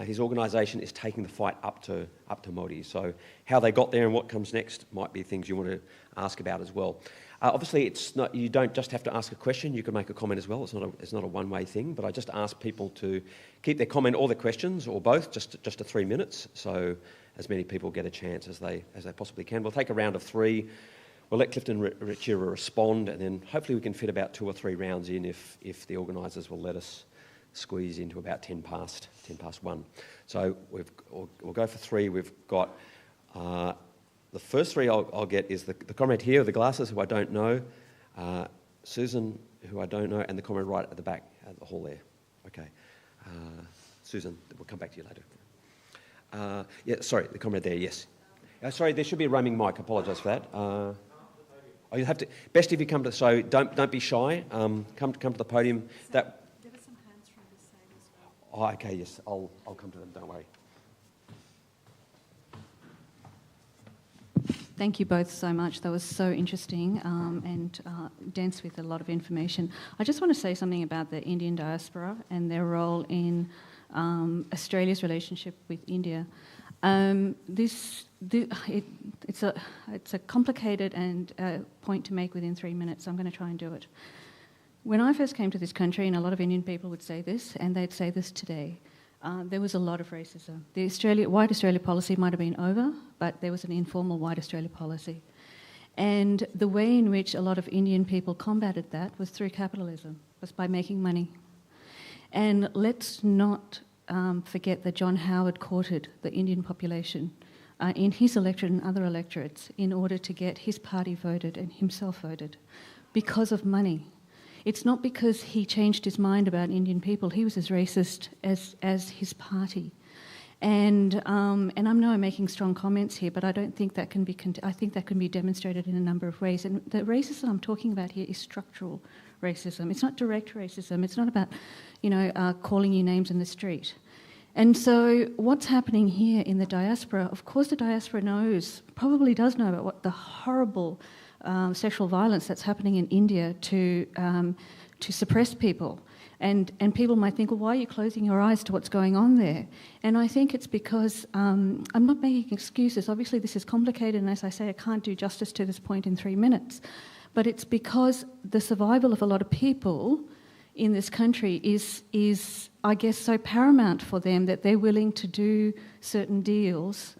his organisation is taking the fight up to Modi. So how they got there and what comes next might be things you want to ask about as well. Obviously, you don't just have to ask a question. You can make a comment as well. It's not a one-way thing. But I just ask people to keep their comment or their questions or both just to 3 minutes, so as many people get a chance as they possibly can. We'll take a round of 3. We'll let Clifton Ruchira respond, and then hopefully we can fit about 2 or 3 rounds in if the organisers will let us squeeze into about 10 past 1. So we'll go for 3. We've got the first 3 I'll get is the comrade here with the glasses, who I don't know, Susan, who I don't know, and the comrade right at the back of the hall there. Okay, Susan, we'll come back to you later. The comrade there, yes. Sorry, there should be a roaming mic. I apologise for that. Oh, you have to. Best if you come to. So don't be shy. Come to the podium. There were some hands from this side as well. Oh, okay. Yes, I'll come to them. Don't worry. Thank you both so much. That was so interesting and dense with a lot of information. I just want to say something about the Indian diaspora and their role in Australia's relationship with India. It's a complicated and point to make within 3 minutes. I'm going to try and do it. When I first came to this country, and a lot of Indian people would say this, and they'd say this today, there was a lot of racism. The White Australia policy might have been over, but there was an informal White Australia policy. And the way in which a lot of Indian people combated that was through capitalism, was by making money. And let's not forget that John Howard courted the Indian population in his electorate and other electorates in order to get his party voted and himself voted because of money. It's not because he changed his mind about Indian people. He was as racist as his party. And I know I'm making strong comments here, but I don't think that can be. I think that can be demonstrated in a number of ways. And the racism I'm talking about here is structural racism. It's not direct racism. It's not about, calling you names in the street. And so what's happening here in the diaspora? Of course, the diaspora probably does know about what the horrible sexual violence that's happening in India to suppress people. And people might think, well, why are you closing your eyes to what's going on there? And I think it's because I'm not making excuses. Obviously, this is complicated, and as I say, I can't do justice to this point in 3 minutes. But it's because the survival of a lot of people in this country is, I guess, so paramount for them that they're willing to do certain deals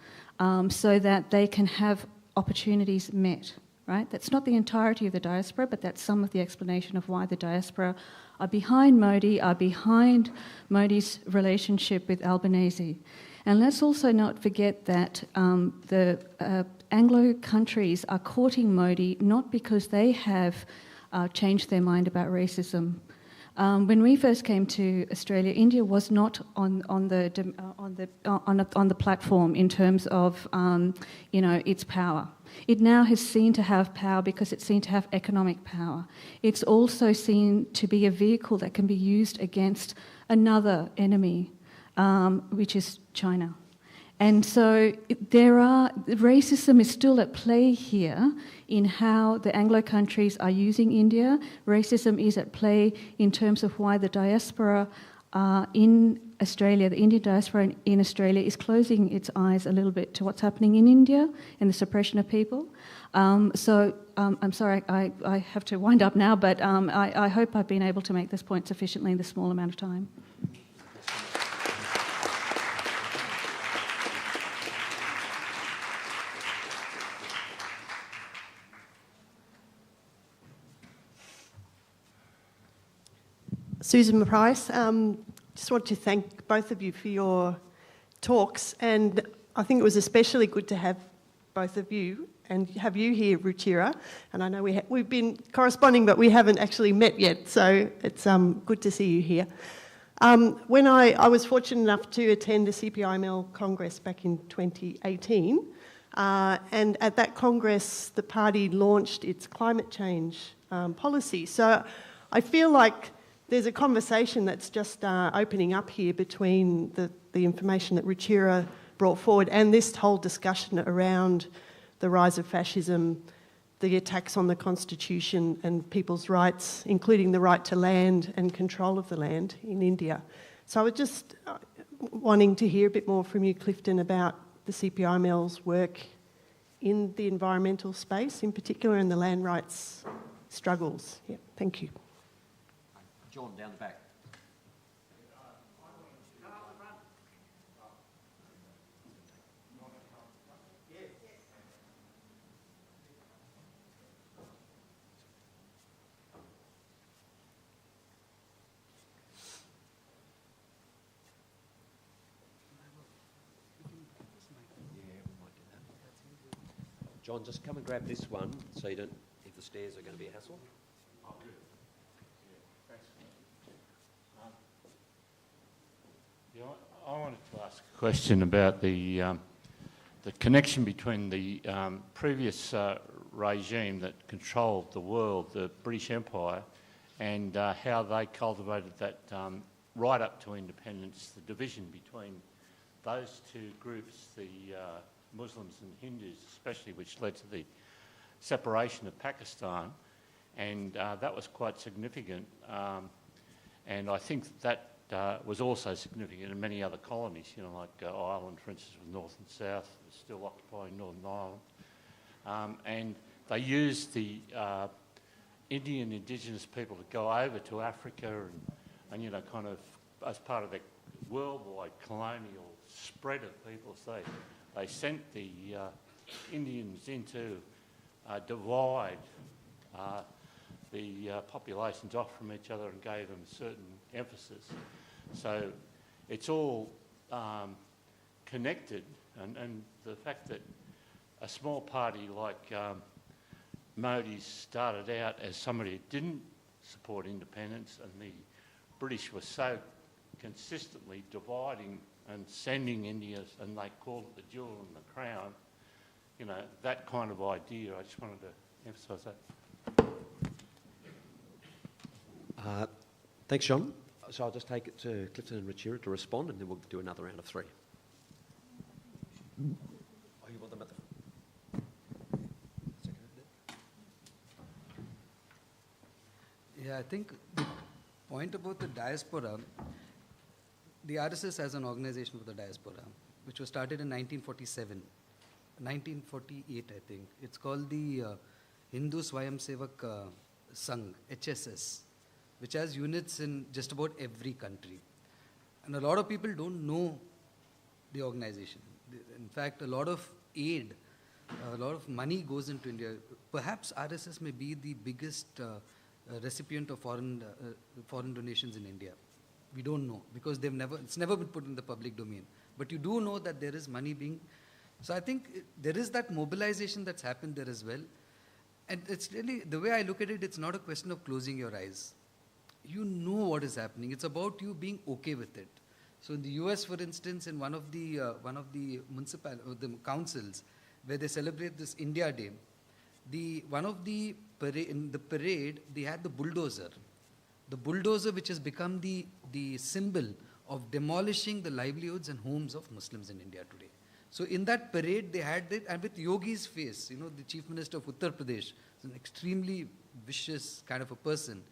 so that they can have opportunities met. Right? That's not the entirety of the diaspora, but that's some of the explanation of why the diaspora are behind Modi, are behind Modi's relationship with Albanese. And let's also not forget that the Anglo countries are courting Modi not because they have changed their mind about racism. When we first came to Australia, India was not on the platform in terms of its power. It now has seen to have power because it's seen to have economic power. It's also seen to be a vehicle that can be used against another enemy, which is China. And so racism is still at play here in how the Anglo countries are using India. Racism is at play in terms of why the diaspora in Australia, the Indian diaspora in Australia, is closing its eyes a little bit to what's happening in India and the suppression of people. I'm sorry, I have to wind up now, but I hope I've been able to make this point sufficiently in this small amount of time. Susan Price, just want to thank both of you for your talks, and I think it was especially good to have both of you and have you here, Ruchira. And I know we've been corresponding, but we haven't actually met yet, so it's good to see you here. When I was fortunate enough to attend a CPIML Congress back in 2018, and at that Congress, the party launched its climate change policy. So I feel like there's a conversation that's just opening up here between the information that Ruchira brought forward and this whole discussion around the rise of fascism, the attacks on the Constitution and people's rights, including the right to land and control of the land in India. So I was just wanting to hear a bit more from you, Clifton, about the CPIML's work in the environmental space, in particular in the land rights struggles. Yeah, thank you. John, down the back. John, just come and grab this one so you don't, if the stairs are going to be a hassle. I wanted to ask a question about the the connection between the previous regime that controlled the world, the British Empire, and how they cultivated that right up to independence, the division between those two groups, the Muslims and Hindus especially, which led to the separation of Pakistan, and that was quite significant. And I think that was also significant in many other colonies, you know, like Ireland, for instance, with North and South, still occupying Northern Ireland. And they used the Indian indigenous people to go over to Africa and you know, kind of as part of the worldwide colonial spread of peoples, they sent the Indians in to divide the populations off from each other and gave them certain emphasis. So it's all connected, and the fact that a small party like Modi started out as somebody who didn't support independence, and the British were so consistently dividing and sending Indians, and they called it the jewel in the crown, you know, that kind of idea. I just wanted to emphasise that. Thanks, John. So I'll just take it to Clifton and Ruchira to respond, and then we'll do another round of three. Oh, you want them at the Yeah, I think the point about the diaspora, the RSS has an organization for the diaspora, which was started in 1947, 1948, I think. It's called the Hindu Swayamsevak Sangh, HSS, which has units in just about every country. And a lot of people don't know the organization. In fact, a lot of aid, a lot of money goes into India. Perhaps RSS may be the biggest recipient of foreign donations in India. We don't know because it's never been put in the public domain. But you do know that there is money being. So I think there is that mobilization that's happened there as well. And it's really, the way I look at it, it's not a question of closing your eyes. You know what is happening. It's about you being okay with it. So in the US, for instance, in one of the the councils where they celebrate this India Day, in the parade, they had the bulldozer. The bulldozer which has become the symbol of demolishing the livelihoods and homes of Muslims in India today. So in that parade, they had it, and with Yogi's face, you know, the Chief Minister of Uttar Pradesh, an extremely vicious kind of a person.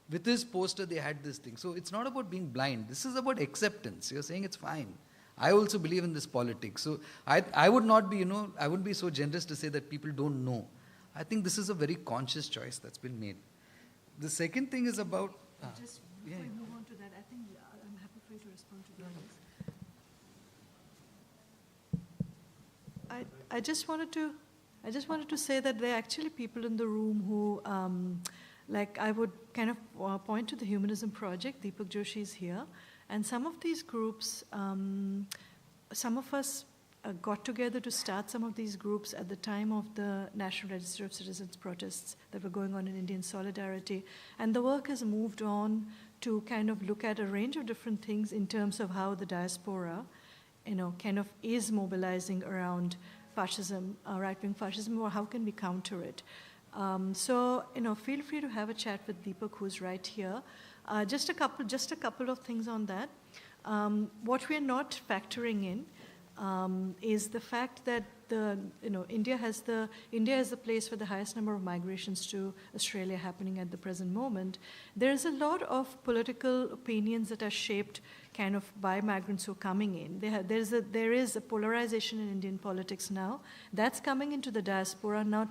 With his poster, they had this thing. So it's not about being blind. This is about acceptance. You're saying it's fine. I also believe in this politics. So I would not be, I wouldn't be so generous to say that people don't know. I think this is a very conscious choice that's been made. The second thing is about... Just before we move on to that, I think I'm happy for you to respond to that. I just wanted to say that there are actually people in the room who, like I would kind of point to the Humanism Project. Deepak Joshi is here, and some of these groups, some of us got together to start some of these groups at the time of the National Register of Citizens protests that were going on in Indian Solidarity, and the work has moved on to kind of look at a range of different things in terms of how the diaspora, kind of is mobilizing around fascism, right-wing fascism, or how can we counter it. So, feel free to have a chat with Deepak, who's right here. Just a couple of things on that. What we're not factoring in is the fact that India is the place with the highest number of migrations to Australia happening at the present moment. There is a lot of political opinions that are shaped kind of by migrants who are coming in. There is a polarization in Indian politics now. That's coming into the diaspora now.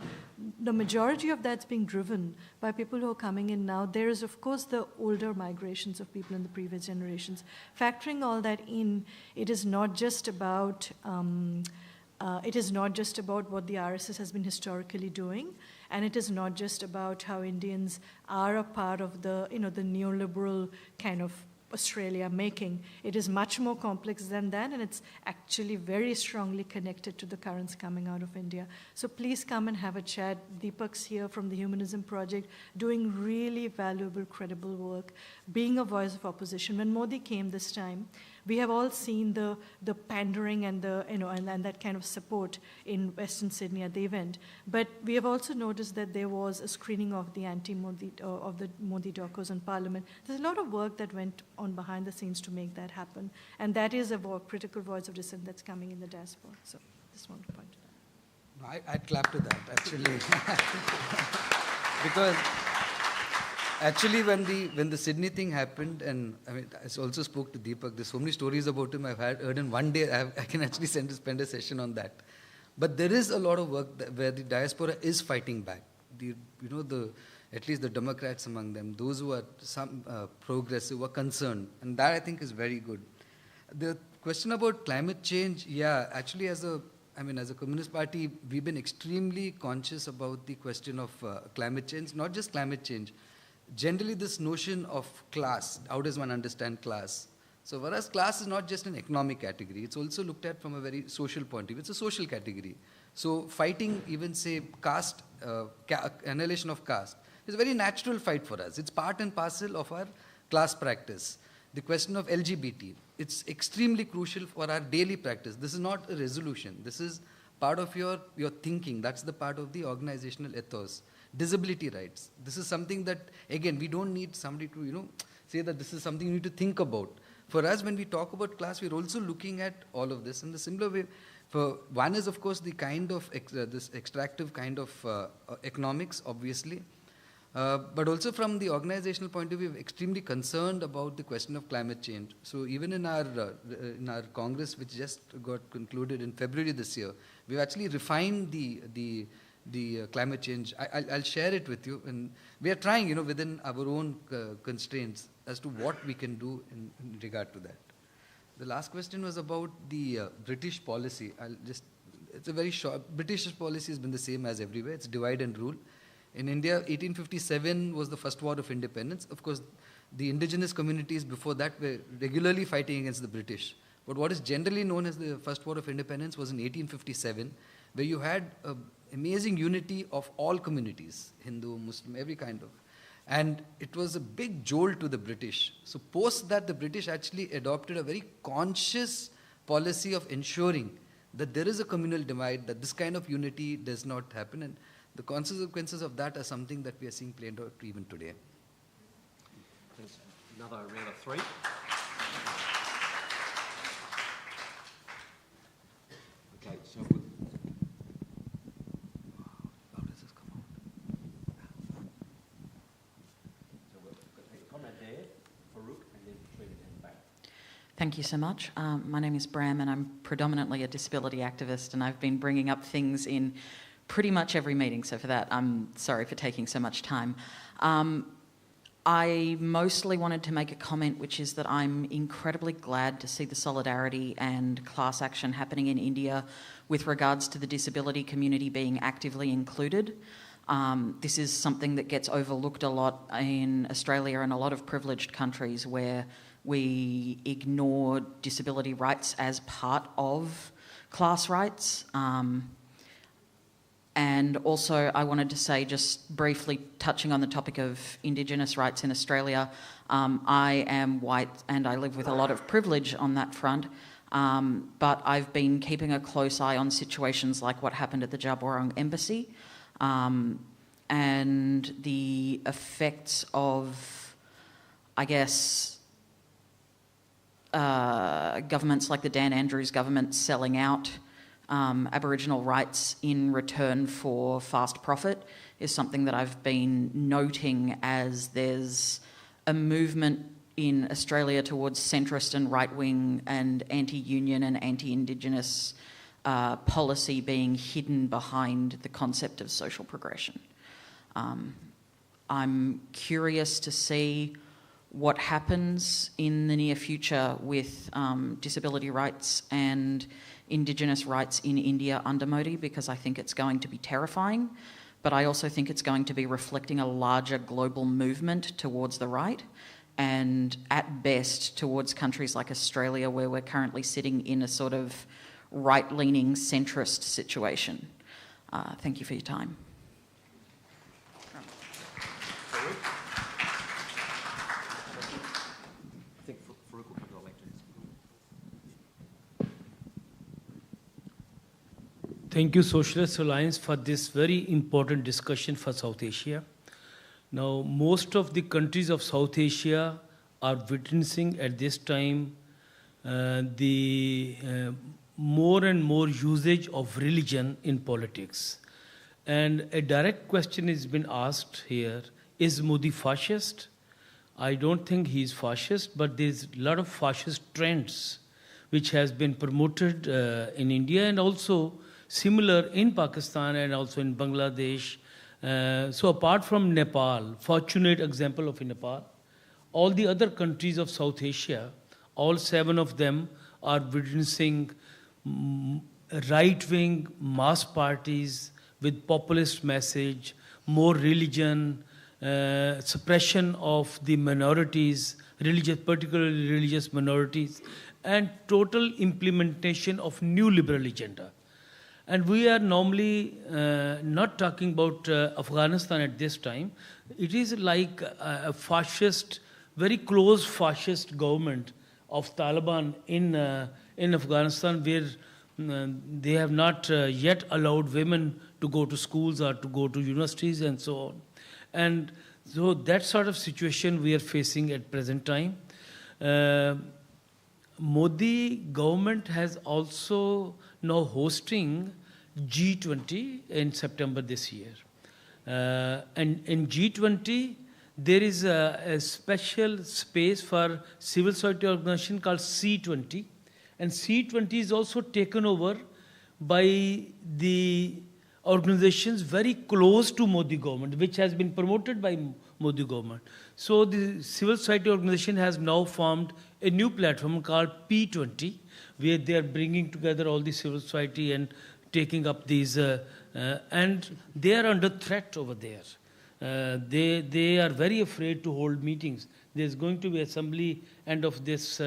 The majority of that's being driven by people who are coming in now. There is, of course, the older migrations of people in the previous generations. Factoring all that in, it is not just about what the RSS has been historically doing, and it is not just about how Indians are a part of the neoliberal kind of Australia making. It is much more complex than that, and it's actually very strongly connected to the currents coming out of India. So please come and have a chat. Deepak's here from the Humanism Project, doing really valuable, credible work, being a voice of opposition. When Modi came this time, We have all seen the pandering and and that kind of support in Western Sydney at the event. But we have also noticed that there was a screening of the anti-Modi of the Modi docos in Parliament. There's a lot of work that went on behind the scenes to make that happen, and that is a critical voice of dissent that's coming in the diaspora. So, just want to point to that. No, I'd clap to that actually, because actually when the Sydney thing happened, and I mean I also spoke to Deepak. There's so many stories about him I've heard in one day. I can actually spend a session on that. But there is a lot of work where the diaspora is fighting back. At least the Democrats among them, those who are progressive, are concerned, and that I think is very good. The question about climate change, actually as a Communist Party, we've been extremely conscious about the question of climate change, not just climate change. Generally, this notion of class, how does one understand class? So for us, class is not just an economic category. It's also looked at from a very social point of view. It's a social category. So fighting even, say, caste, annihilation of caste, is a very natural fight for us. It's part and parcel of our class practice. The question of LGBT, it's extremely crucial for our daily practice. This is not a resolution. This is part of your thinking. That's the part of the organizational ethos. Disability rights. This is something that, again, we don't need somebody to, say that this is something you need to think about. For us, when we talk about class, we're also looking at all of this in the similar way. For one is, of course, the kind of this extractive kind of economics, obviously. But also from the organizational point of view, we're extremely concerned about the question of climate change. So even in our Congress, which just got concluded in February this year, we've actually refined the climate change. I'll share it with you, and we are trying, within our own constraints as to what we can do in regard to that. The last question was about the British policy. It's a very short. British policy has been the same as everywhere. It's divide and rule. In India, 1857 was the first war of independence. Of course, the indigenous communities before that were regularly fighting against the British. But what is generally known as the first war of independence was in 1857, where you had amazing unity of all communities, Hindu, Muslim, every kind of. And it was a big jolt to the British. So post that, the British actually adopted a very conscious policy of ensuring that there is a communal divide, that this kind of unity does not happen. And the consequences of that are something that we are seeing played out even today. Thanks. Another round of three. Okay, so How does this come out? we've got to take a comment there, Farouk, and then Trina and back. Thank you so much. My name is Bram, and I'm predominantly a disability activist, and I've been bringing up things in pretty much every meeting, so for that, I'm sorry for taking so much time. I mostly wanted to make a comment, which is that I'm incredibly glad to see the solidarity and class action happening in India with regards to the disability community being actively included. This is something that gets overlooked a lot in Australia and a lot of privileged countries where we ignore disability rights as part of class rights. And also, I wanted to say, just briefly touching on the topic of Indigenous rights in Australia, I am white and I live with a lot of privilege on that front, but I've been keeping a close eye on situations like what happened at the Jaborong Embassy and the effects of, I guess, governments like the Dan Andrews government selling out Aboriginal rights in return for fast profit is something that I've been noting as there's a movement in Australia towards centrist and right-wing and anti-union and anti-Indigenous policy being hidden behind the concept of social progression. I'm curious to see what happens in the near future with disability rights and Indigenous rights in India under Modi, because I think it's going to be terrifying, but I also think it's going to be reflecting a larger global movement towards the right, and at best towards countries like Australia, where we're currently sitting in a sort of right-leaning centrist situation. Thank you for your time. I think Farouk will come to the lectures. Thank you, Socialist Alliance, for this very important discussion for South Asia. Now, most of the countries of South Asia are witnessing at this time the more and more usage of religion in politics. And a direct question has been asked here, is Modi fascist? I don't think he is fascist, but there's a lot of fascist trends which has been promoted in India and also similar in Pakistan and also in Bangladesh. So apart from Nepal, fortunate example of Nepal, all the other countries of South Asia, all 7 of them are witnessing right-wing mass parties with populist message, more religion, suppression of the minorities, particularly religious minorities, and total implementation of new liberal agenda. And we are normally not talking about Afghanistan at this time. It is like a fascist, very close fascist government of Taliban in Afghanistan, where they have not yet allowed women to go to schools or to go to universities and so on. And so that sort of situation we are facing at present time. Modi government has also now hosting G20 in September this year. And in G20, there is a special space for civil society organization called C20. And C20 is also taken over by the organizations very close to Modi government, which has been promoted by Modi government. So the civil society organization has now formed a new platform called P20, where they are bringing together all the civil society and taking up these, and they are under threat over there. They are very afraid to hold meetings. There's going to be assembly end of this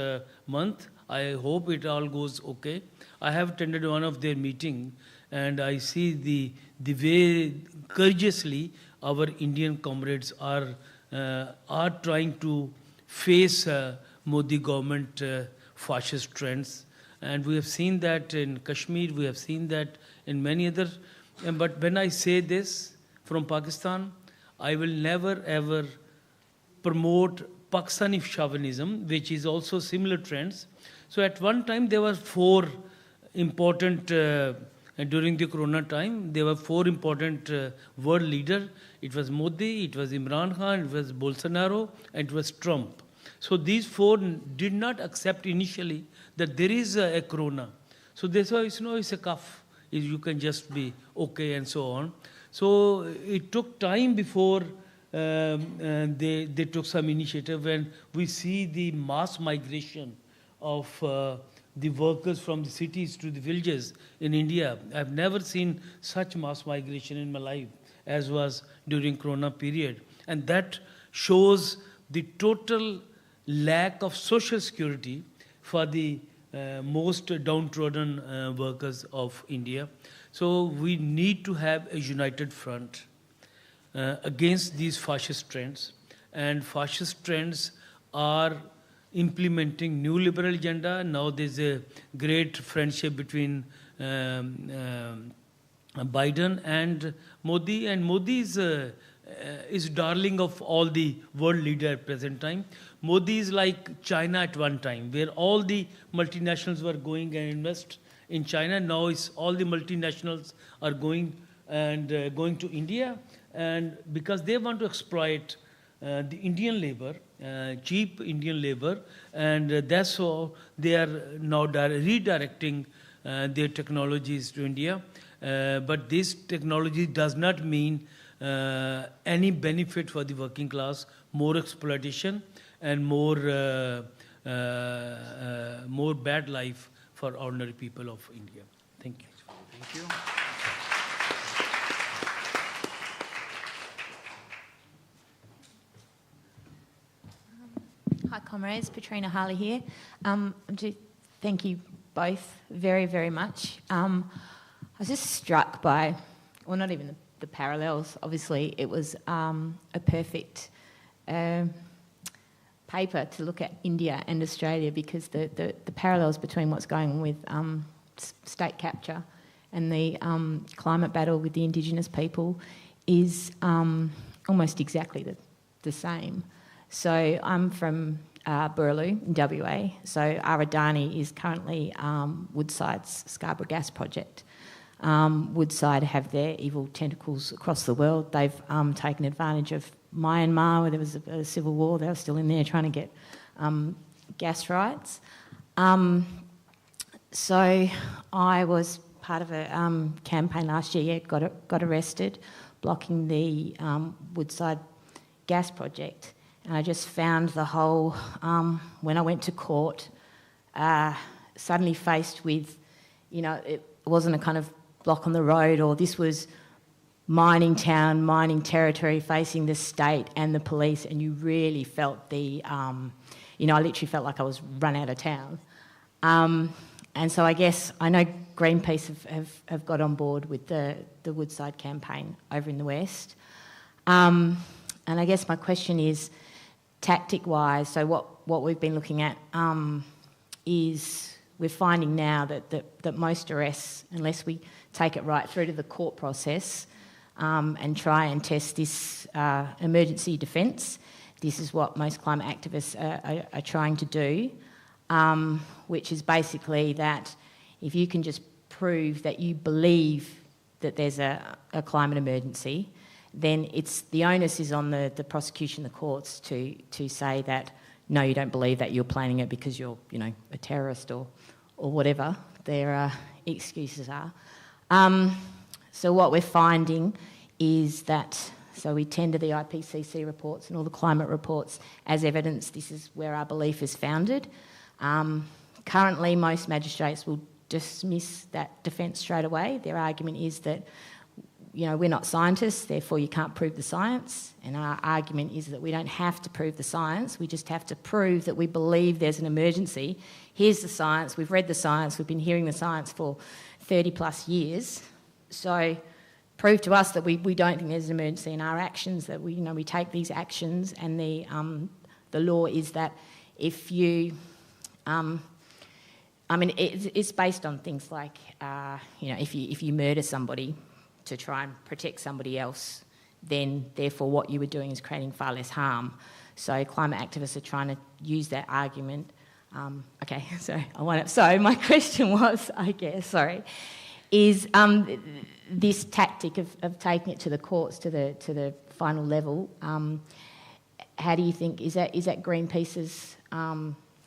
month. I hope it all goes okay. I have attended one of their meeting, and I see the way courageously our Indian comrades are trying to face Modi government fascist trends. And we have seen that in Kashmir, we have seen that in many other. But when I say this from Pakistan, I will never ever promote Pakistani chauvinism, which is also similar trends. So at one time there were 4 important, during the Corona time, there were 4 important world leaders. It was Modi, it was Imran Khan, it was Bolsonaro, and it was Trump. So these 4 did not accept initially that there is a corona. So they said, it's a cough. You can just be okay and so on. So it took time before they took some initiative, and we see the mass migration of the workers from the cities to the villages in India. I've never seen such mass migration in my life as was during Corona period. And that shows the total lack of social security for the most downtrodden workers of India. So we need to have a united front against these fascist trends. And fascist trends are implementing new liberal agenda. Now there's a great friendship between Biden and Modi is darling of all the world leaders at present time. Modi is like China at one time, where all the multinationals were going and invest in China. Now it's all the multinationals are going to India, and because they want to exploit the Indian labor, cheap Indian labor, and that's how they are now redirecting their technologies to India. But this technology does not mean any benefit for the working class, more exploitation and more bad life for ordinary people of India. Thank you. Thank you. Hi, comrades. Patrina Harley here. Thank you both very, very much. I was just struck by, well, not even the parallels. Obviously, it was a perfect paper to look at India and Australia, because the parallels between what's going on with state capture and the climate battle with the Indigenous people is almost exactly the same. So I'm from Burraloo in WA, so Aradani is currently Woodside's Scarborough Gas Project. Woodside have their evil tentacles across the world. They've taken advantage of Myanmar, where there was a civil war. They were still in there trying to get gas rights. So I was part of a campaign last year, got arrested, blocking the Woodside gas project. And I just found the whole, when I went to court, suddenly faced with, you know, it wasn't a kind of block on the road, or this was mining town, mining territory facing the state and the police, and you really felt the, you know, I literally felt like I was run out of town. And so I guess, I know Greenpeace have got on board with the Woodside campaign over in the West. And I guess my question is, tactic-wise, so what we've been looking at is we're finding now that most arrests, unless we take it right through to the court process and try and test this emergency defence, this is what most climate activists are trying to do, which is basically that if you can just prove that you believe that there's a climate emergency, then it's the onus is on the prosecution, the courts, to say that no, you don't believe that, you're planning it because you're, you know, a terrorist or whatever their excuses are. So what we're finding is that, so we tender the IPCC reports and all the climate reports as evidence. This is where our belief is founded. Currently, most magistrates will dismiss that defence straight away. Their argument is that, you know, we're not scientists, therefore you can't prove the science. And our argument is that we don't have to prove the science, we just have to prove that we believe there's an emergency. Here's the science, we've read the science, we've been hearing the science for 30 plus years. So prove to us that we don't think there's an emergency, in our actions, that we, you know, we take these actions, and the law is that if you, I mean, it's based on things like, you know, if you murder somebody to try and protect somebody else, then therefore what you were doing is creating far less harm. So climate activists are trying to use that argument. Okay, so my question was, I guess, is this tactic of taking it to the courts, to the final level, how do you think, is that Greenpeace's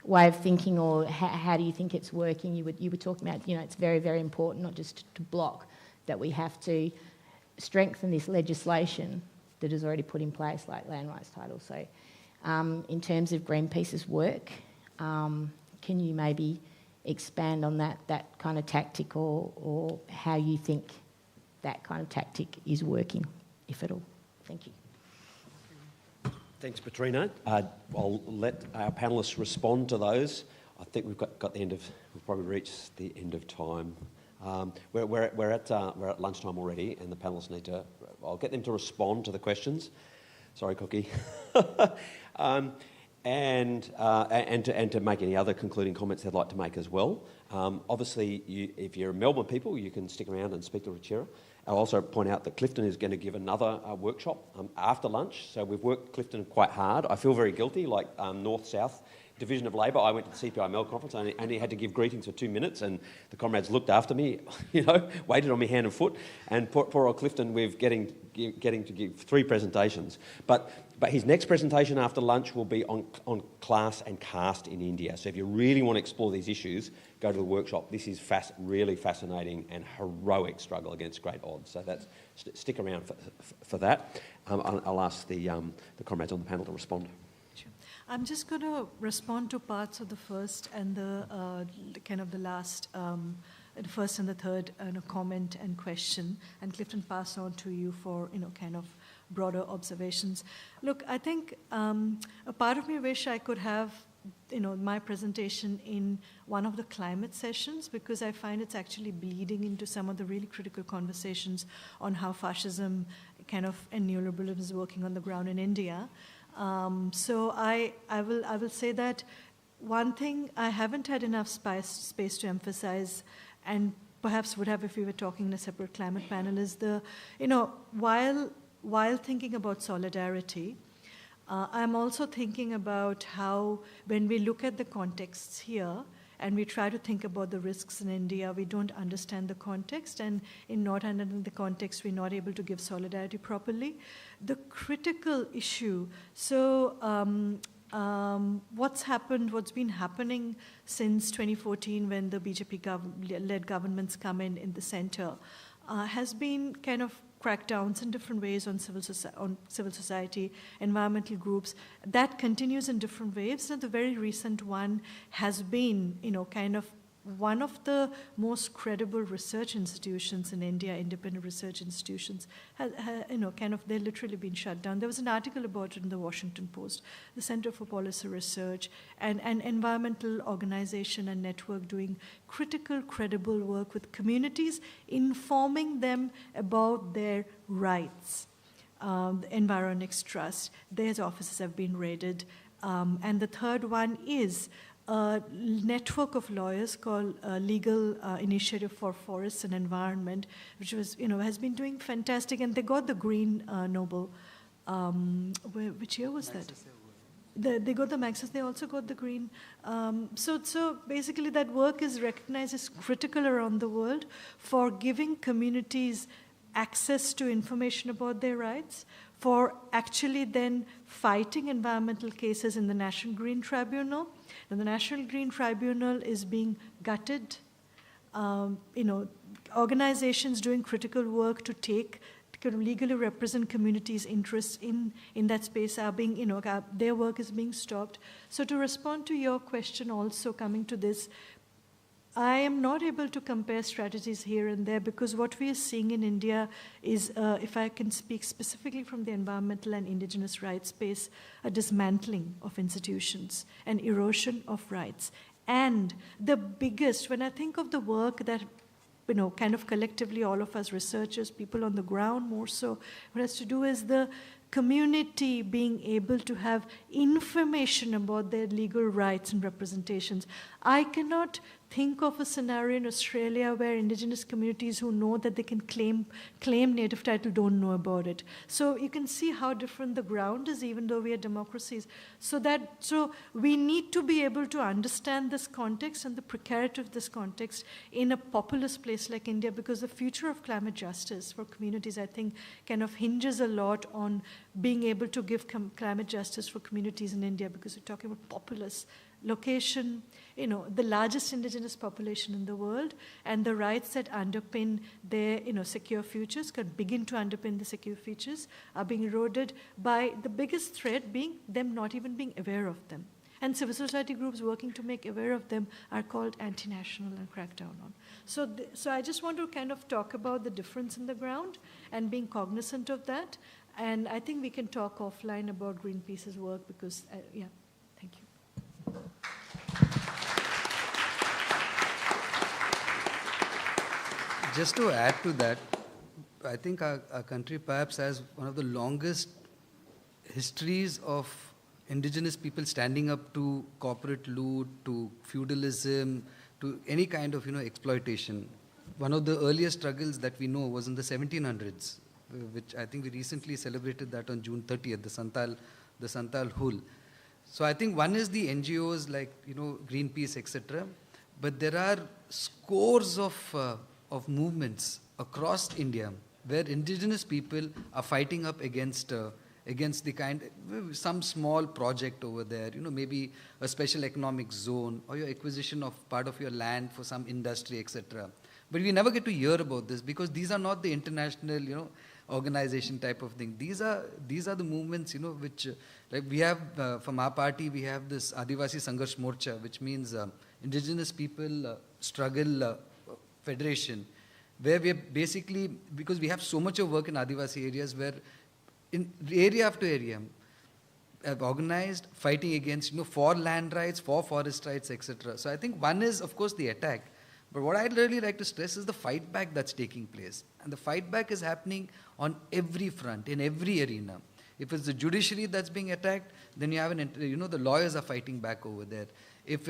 way of thinking, or how do you think it's working? You were talking about, you know, it's very, very important not just to block, that we have to strengthen this legislation that is already put in place, like land rights title. So in terms of Greenpeace's work, can you maybe expand on that kind of tactic, or how you think that kind of tactic is working, if at all? Thank you. Thanks, Petrina. I'll let our panellists respond to those. I think we've we've probably reached the end of time. We're at lunchtime already, and the panellists need to. I'll get them to respond to the questions. Sorry, Cookie. And to make any other concluding comments they'd like to make as well. Obviously, if you're Melbourne people, you can stick around and speak to Ruchira. I'll also point out that Clifton is going to give another workshop after lunch. So we've worked Clifton quite hard. I feel very guilty, like North-South Division of Labor. I went to the CPIML conference and I only had to give greetings for 2 minutes, and the comrades looked after me, you know, waited on me hand and foot. And poor old Clifton, we're getting to give 3 presentations. But his next presentation after lunch will be on class and caste in India. So if you really want to explore these issues, go to the workshop. This is really fascinating and heroic struggle against great odds. So stick around for that. I'll ask the comrades on the panel to respond. I'm just going to respond to parts of the first and the kind of the last, the first and the third comment and question, and Clifton pass on to you for, you know, kind of broader observations. Look, I think a part of me wish I could have, you know, my presentation in one of the climate sessions, because I find it's actually bleeding into some of the really critical conversations on how fascism kind of and neoliberalism is working on the ground in India. So I will say that one thing I haven't had enough space to emphasize, and perhaps would have if we were talking in a separate climate panel, is while thinking about solidarity, I'm also thinking about how when we look at the contexts here and we try to think about the risks in India, we don't understand the context, and in not understanding the context, we're not able to give solidarity properly. The critical issue, what's been happening since 2014 when the BJP-led governments come in the center, has been kind of crackdowns in different ways on civil society, environmental groups. That continues in different waves, and the very recent one has been, kind of one of the most credible research institutions in India, independent research institutions, they're literally been shut down. There was an article about it in the Washington Post, the Center for Policy Research, and an environmental organization and network doing critical, credible work with communities, informing them about their rights. The Environics Trust, their offices have been raided. And the third one is a network of lawyers called Legal Initiative for Forests and Environment, which was, has been doing fantastic, and they got the Green Nobel. Which year was that? They got the Marxist, they also got the Green. So basically that work is recognized as critical around the world for giving communities access to information about their rights, for actually then fighting environmental cases in the National Green Tribunal. Now, the National Green Tribunal is being gutted. Organizations doing critical work to legally represent communities' interests in that space are being, their work is being stopped. So to respond to your question also coming to this, I am not able to compare strategies here and there, because what we are seeing in India is, if I can speak specifically from the environmental and indigenous rights space, a dismantling of institutions, an erosion of rights. And the biggest, when I think of the work that, kind of collectively all of us researchers, people on the ground more so, what has to do is the community being able to have information about their legal rights and representations. I cannot think of a scenario in Australia where indigenous communities who know that they can claim native title don't know about it. So you can see how different the ground is, even though we are democracies. So we need to be able to understand this context and the precarity of this context in a populous place like India, because the future of climate justice for communities, I think, kind of hinges a lot on being able to give climate justice for communities in India, because we're talking about populous location, the largest indigenous population in the world, and the rights that underpin their, secure futures, could begin to underpin the secure futures, are being eroded by the biggest threat being them not even being aware of them. And civil society groups working to make aware of them are called anti-national and cracked down on. So I just want to kind of talk about the difference in the ground and being cognizant of that. And I think we can talk offline about Greenpeace's work, because, thank you. Just to add to that, I think our country perhaps has one of the longest histories of indigenous people standing up to corporate loot, to feudalism, to any kind of exploitation. One of the earliest struggles that we know was in the 1700s, which I think we recently celebrated that on June 30th, the Santal Hul. So I think one is the NGOs like Greenpeace, etc. But there are scores of movements across India where indigenous people are fighting up against the some small project over there, maybe a special economic zone or your acquisition of part of your land for some industry, etc. But we never get to hear about this, because these are not the international, organization type of thing. These are the movements, which like we have from our party, we have this Adivasi Sangharsh Morcha, which means Indigenous People Struggle Federation, where we are basically, because we have so much of work in Adivasi areas, where in area after area have organized fighting against, for land rights, for forest rights, etc. So I think one is, of course, the attack. But what I'd really like to stress is the fight back that's taking place. And the fight back is happening on every front, in every arena. If it's the judiciary that's being attacked, then you have the lawyers are fighting back over there. if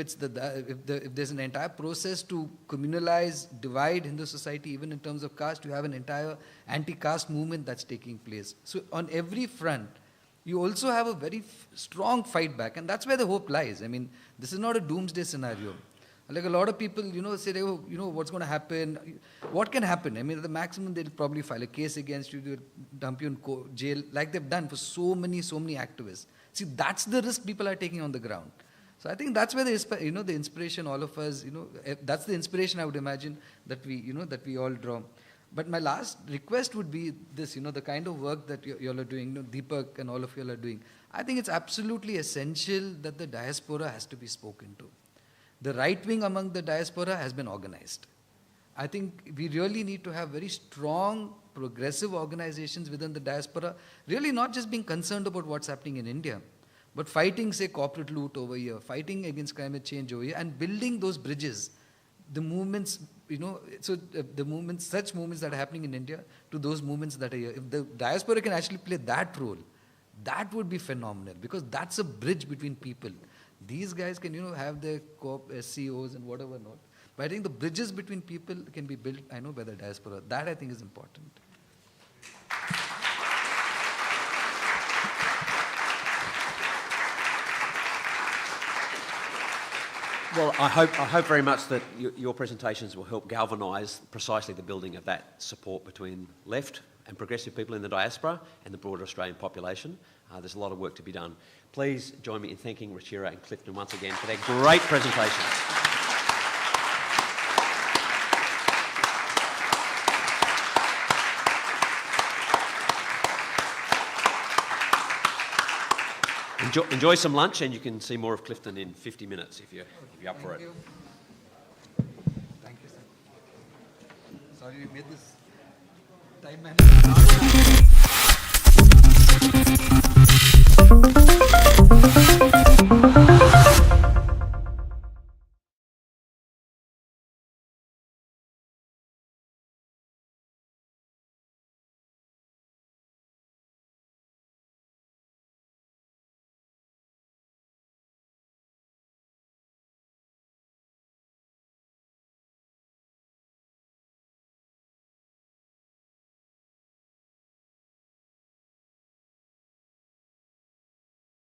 there's an entire process to communalize, divide Hindu society, even in terms of caste, you have an entire anti-caste movement that's taking place. So on every front, you also have a very strong fight back, and that's where the hope lies. I mean, this is not a doomsday scenario. Like a lot of people, say, oh, what's going to happen? What can happen? I mean, at the maximum, they'll probably file a case against you, they'll dump you in jail, like they've done for so many activists. See, that's the risk people are taking on the ground. So I think that's where the inspiration, all of us, that's the inspiration I would imagine that we all draw. But my last request would be this, the kind of work that you all are doing, Deepak and all of you all are doing. I think it's absolutely essential that the diaspora has to be spoken to. The right wing among the diaspora has been organized. I think we really need to have very strong, progressive organizations within the diaspora, really not just being concerned about what's happening in India, but fighting, say, corporate loot over here, fighting against climate change over here, and building those bridges, the movements, such movements that are happening in India to those movements that are here. If the diaspora can actually play that role, that would be phenomenal, because that's a bridge between people. These guys can, have their SCOs and whatever not. But I think the bridges between people can be built, by the diaspora. That I think is important. Well, I hope very much that your presentations will help galvanise precisely the building of that support between left and progressive people in the diaspora and the broader Australian population. There's a lot of work to be done. Please join me in thanking Ruchira and Clifton once again for their great presentations. Enjoy some lunch, and you can see more of Clifton in 50 minutes if you're up for it. Thank you, sir. Sorry we made this time management.